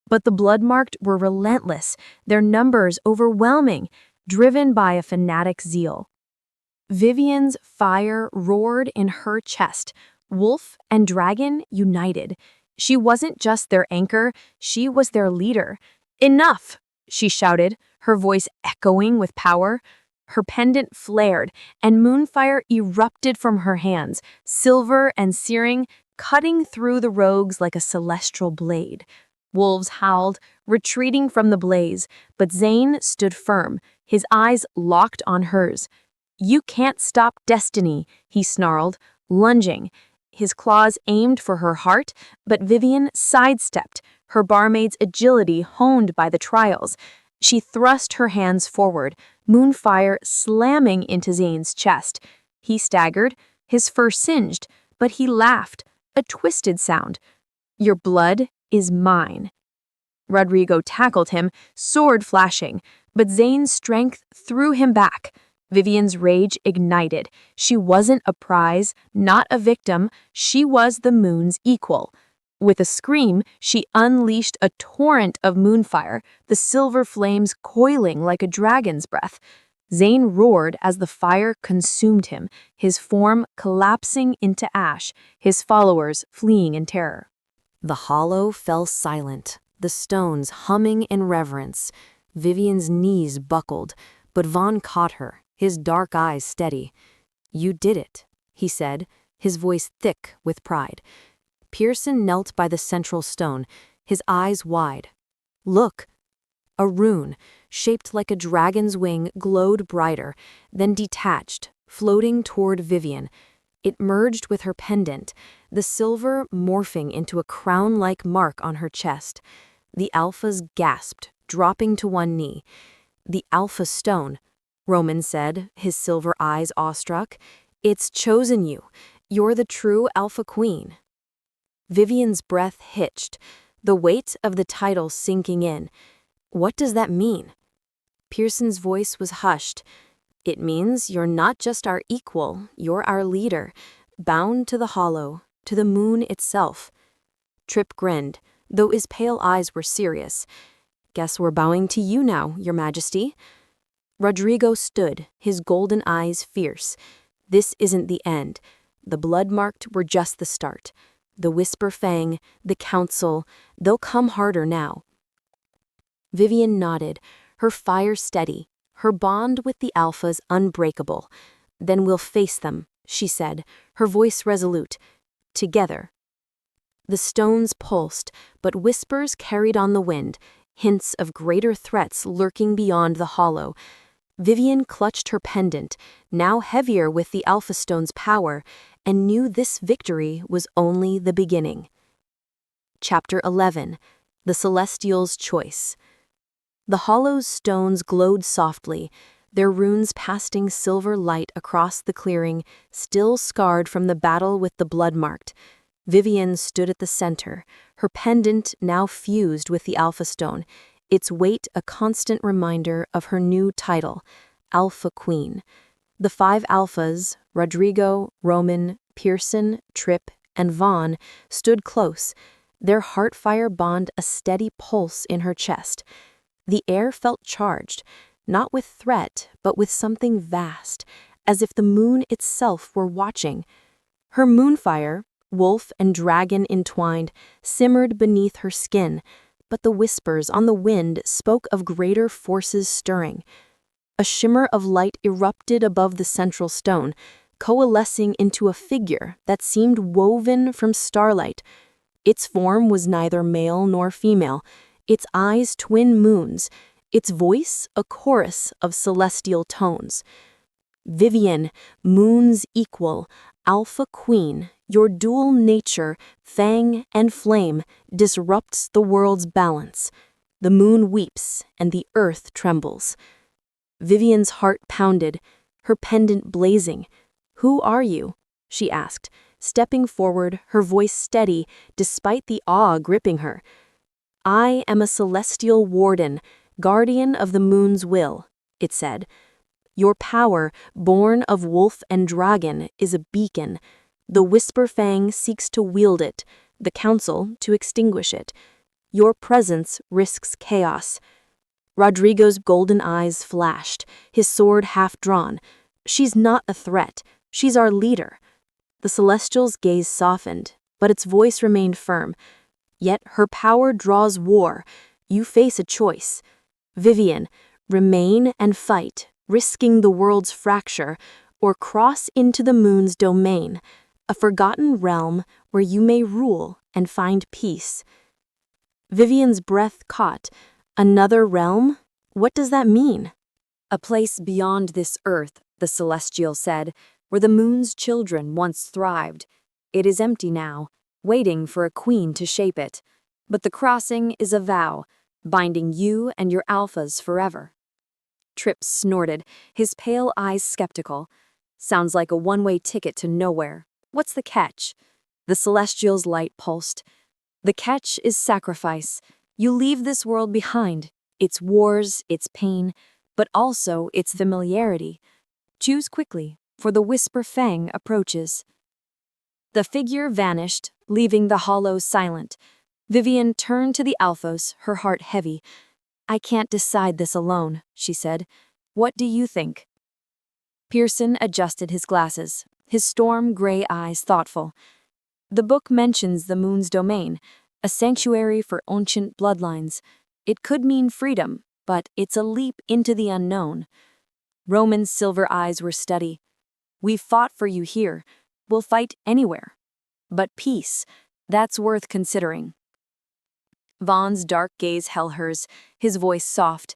But the blood-marked were relentless, their numbers overwhelming, driven by a fanatic zeal. Vivienne's fire roared in her chest, wolf and dragon united. She wasn't just their anchor, she was their leader. "Enough!" she shouted, her voice echoing with power. Her pendant flared, and moonfire erupted from her hands, silver and searing, cutting through the rogues like a celestial blade. Wolves howled, retreating from the blaze, but Zane stood firm, his eyes locked on hers. "You can't stop destiny," he snarled, lunging. His claws aimed for her heart, but Vivienne sidestepped, her barmaid's agility honed by the trials. She thrust her hands forward, moonfire slamming into Zane's chest. He staggered, his fur singed, but he laughed, a twisted sound. "Your blood is mine." Rodrigo tackled him, sword flashing, but Zane's strength threw him back. Vivienne's rage ignited. She wasn't a prize, not a victim. She was the moon's equal. With a scream, she unleashed a torrent of moonfire, the silver flames coiling like a dragon's breath. Zane roared as the fire consumed him, his form collapsing into ash, his followers fleeing in terror. The hollow fell silent, the stones humming in reverence. Vivienne's knees buckled, but Vaughn caught her, his dark eyes steady. "You did it," he said, his voice thick with pride. Pierson knelt by the central stone, his eyes wide. "Look!" A rune, shaped like a dragon's wing, glowed brighter, then detached, floating toward Vivienne. It merged with her pendant, the silver morphing into a crown-like mark on her chest. The Alphas gasped, dropping to one knee. "The Alpha Stone," Roman said, his silver eyes awestruck. "It's chosen you. You're the true Alpha Queen." Vivienne's breath hitched, the weight of the title sinking in. "What does that mean?" Pierson's voice was hushed. "It means you're not just our equal, you're our leader, bound to the hollow, to the moon itself." Tripp grinned, though his pale eyes were serious. "Guess we're bowing to you now, Your Majesty." Rodrigo stood, his golden eyes fierce. "This isn't the end. The blood-marked were just the start. The Whisper Fang, the Council, they'll come harder now." Vivienne nodded, her fire steady, her bond with the Alphas unbreakable. "Then we'll face them," she said, her voice resolute. "Together." The stones pulsed, but whispers carried on the wind, hints of greater threats lurking beyond the hollow. Vivienne clutched her pendant, now heavier with the Alpha Stone's power, and knew this victory was only the beginning. Chapter 11. The Celestial's Choice. The hollow's stones glowed softly, their runes casting silver light across the clearing, still scarred from the battle with the blood-marked. Vivienne stood at the center, her pendant now fused with the Alpha Stone, its weight a constant reminder of her new title, Alpha Queen. The 5 Alphas, Rodrigo, Roman, Pierson, Tripp, and Vaughn, stood close, their heartfire bond a steady pulse in her chest. The air felt charged, not with threat, but with something vast, as if the moon itself were watching. Her moonfire, wolf and dragon entwined, simmered beneath her skin, but the whispers on the wind spoke of greater forces stirring. A shimmer of light erupted above the central stone, coalescing into a figure that seemed woven from starlight. Its form was neither male nor female, its eyes twin moons, its voice a chorus of celestial tones. "Vivienne, moon's equal, Alpha Queen, your dual nature, fang and flame, disrupts the world's balance. The moon weeps and the earth trembles." Vivienne's heart pounded, her pendant blazing. "Who are you?" she asked, stepping forward, her voice steady despite the awe gripping her. "I am a celestial warden, guardian of the moon's will," it said. "Your power, born of wolf and dragon, is a beacon. The Whisper Fang seeks to wield it, the Council to extinguish it. Your presence risks chaos." Rodrigo's golden eyes flashed, his sword half drawn. "She's not a threat. She's our leader." The Celestial's gaze softened, but its voice remained firm. "Yet her power draws war. You face a choice. Vivienne, remain and fight, risking the world's fracture, or cross into the moon's domain, a forgotten realm where you may rule and find peace." Vivienne's breath caught. "Another realm? What does that mean?" "A place beyond this earth," the Celestial said, "where the moon's children once thrived. It is empty now, waiting for a queen to shape it. But the crossing is a vow, binding you and your alphas forever." Tripp snorted, his pale eyes skeptical. "Sounds like a one-way ticket to nowhere. What's the catch?" The Celestial's light pulsed. "The catch is sacrifice. You leave this world behind. its wars, its pain, but also its familiarity. Choose quickly, for the Whisper Fang approaches. The figure vanished, leaving the hollow silent. Vivienne turned to the Alphas, her heart heavy. "I can't decide this alone," she said. "What do you think?" Pierson adjusted his glasses, his storm gray eyes thoughtful. "The book mentions the moon's domain, a sanctuary for ancient bloodlines. It could mean freedom, but it's a leap into the unknown." Roman's silver eyes were steady. "We've fought for you here. We'll fight anywhere. But peace, that's worth considering." Vaughn's dark gaze held hers, his voice soft.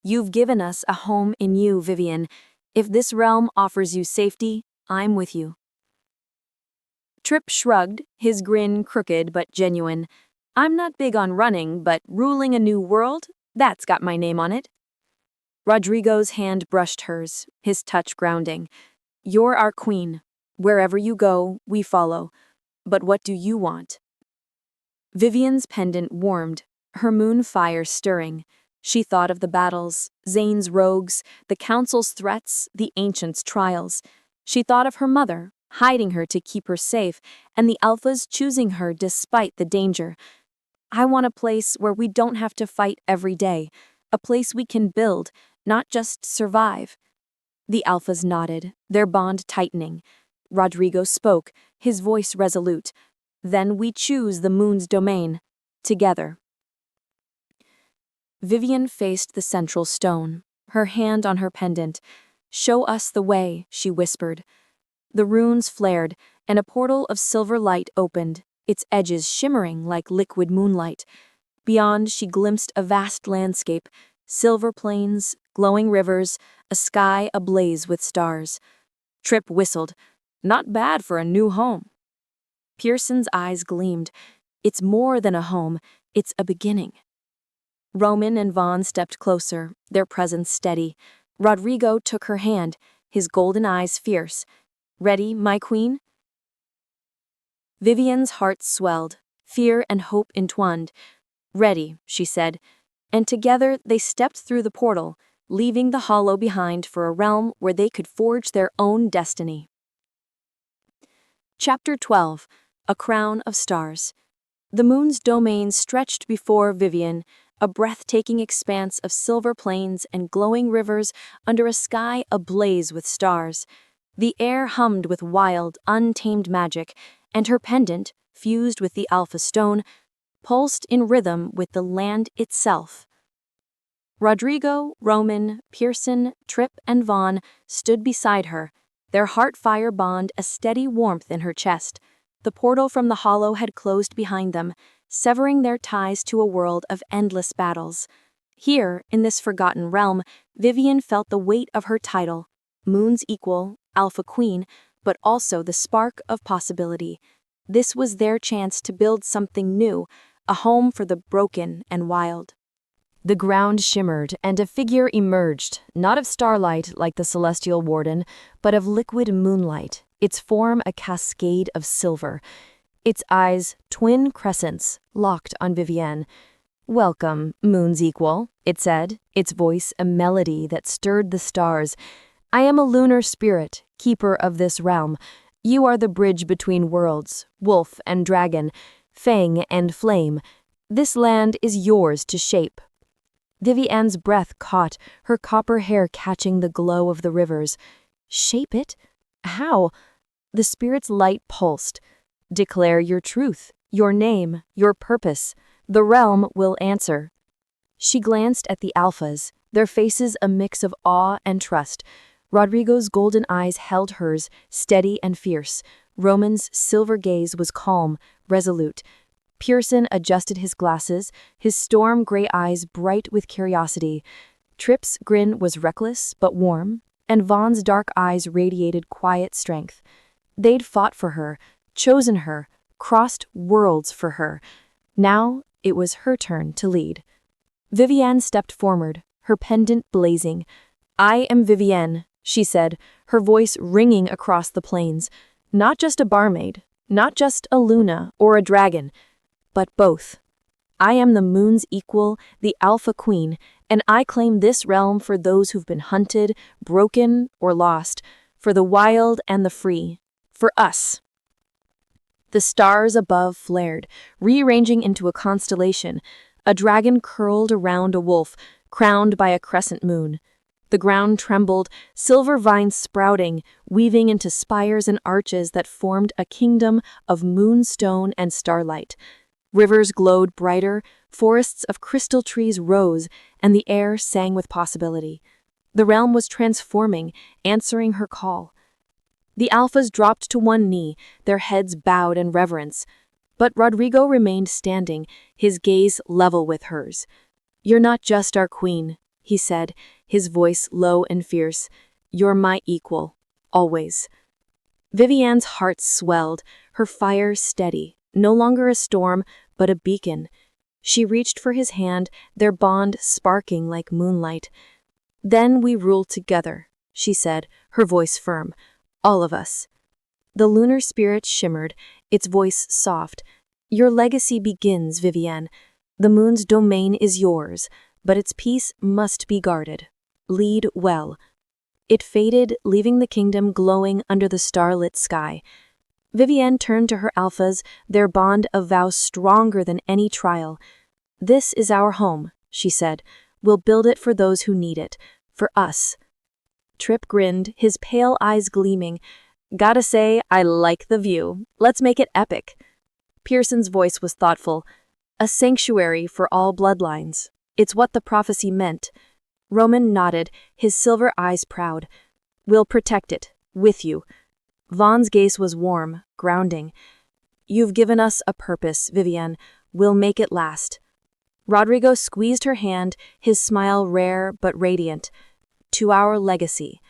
"You've given us a home in you, Vivienne. If this realm offers you safety, I'm with you." Tripp shrugged, his grin crooked but genuine. "I'm not big on running, but ruling a new world, that's got my name on it." Rodrigo's hand brushed hers, his touch grounding. "You're our queen. Wherever you go, we follow. But what do you want?" Vivienne's pendant warmed, her moonfire stirring. She thought of the battles, Zane's rogues, the council's threats, the ancients' trials. She thought of her mother, hiding her to keep her safe, and the Alphas choosing her despite the danger. "I want a place where we don't have to fight every day, a place we can build, not just survive." The Alphas nodded, their bond tightening. Rodrigo spoke, his voice resolute. "Then we choose the moon's domain, together." Vivienne faced the central stone, her hand on her pendant. "Show us the way," she whispered. The runes flared, and a portal of silver light opened, its edges shimmering like liquid moonlight. Beyond, she glimpsed a vast landscape, silver plains, glowing rivers, a sky ablaze with stars. Tripp whistled. "Not bad for a new home." Pierson's eyes gleamed. "It's more than a home, it's a beginning." Roman and Vaughn stepped closer, their presence steady. Rodrigo took her hand, his golden eyes fierce. "Ready, my queen?" Vivienne's heart swelled, fear and hope entwined. "Ready," she said, and together they stepped through the portal, leaving the hollow behind for a realm where they could forge their own destiny. Chapter 12. A Crown of Stars. The moon's domain stretched before Vivienne, a breathtaking expanse of silver plains and glowing rivers under a sky ablaze with stars. The air hummed with wild, untamed magic, and her pendant, fused with the Alpha Stone, pulsed in rhythm with the land itself. Rodrigo, Roman, Pierson, Tripp, and Vaughn stood beside her, their heartfire bond a steady warmth in her chest. The portal from the hollow had closed behind them, severing their ties to a world of endless battles. Here, in this forgotten realm, Vivienne felt the weight of her title, Moon's Equal, Alpha Queen, but also the spark of possibility. This was their chance to build something new, a home for the broken and wild. The ground shimmered, and a figure emerged, not of starlight like the celestial warden, but of liquid moonlight, its form a cascade of silver. Its eyes, twin crescents, locked on Vivienne. "Welcome, Moon's Equal," it said, its voice a melody that stirred the stars. "I am a lunar spirit, keeper of this realm. You are the bridge between worlds, wolf and dragon, fang and flame. This land is yours to shape." Vivienne's breath caught, her copper hair catching the glow of the rivers. "Shape it? How?" The spirit's light pulsed. "Declare your truth, your name, your purpose. The realm will answer." She glanced at the Alphas, their faces a mix of awe and trust. Rodrigo's golden eyes held hers, steady and fierce. Roman's silver gaze was calm, resolute. Pierson adjusted his glasses, his storm gray eyes bright with curiosity. Tripp's grin was reckless but warm, and Vaughn's dark eyes radiated quiet strength. They'd fought for her, chosen her, crossed worlds for her. Now it was her turn to lead. Vivienne stepped forward, her pendant blazing. "I am Vivienne," she said, her voice ringing across the plains. "Not just a barmaid, not just a Luna or a dragon, but both. I am the moon's equal, the Alpha Queen, and I claim this realm for those who've been hunted, broken, or lost, for the wild and the free, for us." The stars above flared, rearranging into a constellation. A dragon curled around a wolf, crowned by a crescent moon. The ground trembled, silver vines sprouting, weaving into spires and arches that formed a kingdom of moonstone and starlight. Rivers glowed brighter, forests of crystal trees rose, and the air sang with possibility. The realm was transforming, answering her call. The Alphas dropped to one knee, their heads bowed in reverence. But Rodrigo remained standing, his gaze level with hers. "You're not just our queen," he said, his voice low and fierce. "You're my equal, always." Vivienne's heart swelled, her fire steady, no longer a storm, but a beacon. She reached for his hand, their bond sparking like moonlight. "Then we rule together," she said, her voice firm. "All of us." The lunar spirit shimmered, its voice soft. "Your legacy begins, Vivienne. The moon's domain is yours, but its peace must be guarded. Lead well." It faded, leaving the kingdom glowing under the starlit sky. Vivienne turned to her alphas, their bond a vow stronger than any trial. "This is our home," she said. "We'll build it for those who need it, for us." Tripp grinned, his pale eyes gleaming. "Gotta say, I like the view. Let's make it epic." Pierson's voice was thoughtful. "A sanctuary for all bloodlines. It's what the prophecy meant." Roman nodded, his silver eyes proud. "We'll protect it, with you." Vaughn's gaze was warm, grounding. "You've given us a purpose, Vivienne. We'll make it last." Rodrigo squeezed her hand, his smile rare but radiant. "To our legacy."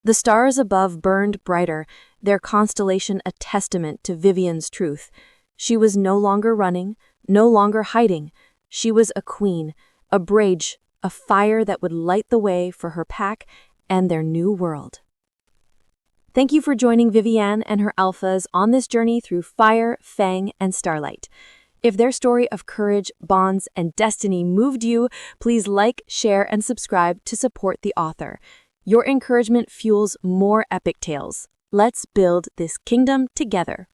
The stars above burned brighter, their constellation a testament to Vivienne's truth. She was no longer running, no longer hiding. She was a queen, a bridge, a fire that would light the way for her pack and their new world. Thank you for joining Vivienne and her alphas on this journey through fire, fang, and starlight. If their story of courage, bonds, and destiny moved you, please like, share, and subscribe to support the author. Your encouragement fuels more epic tales. Let's build this kingdom together.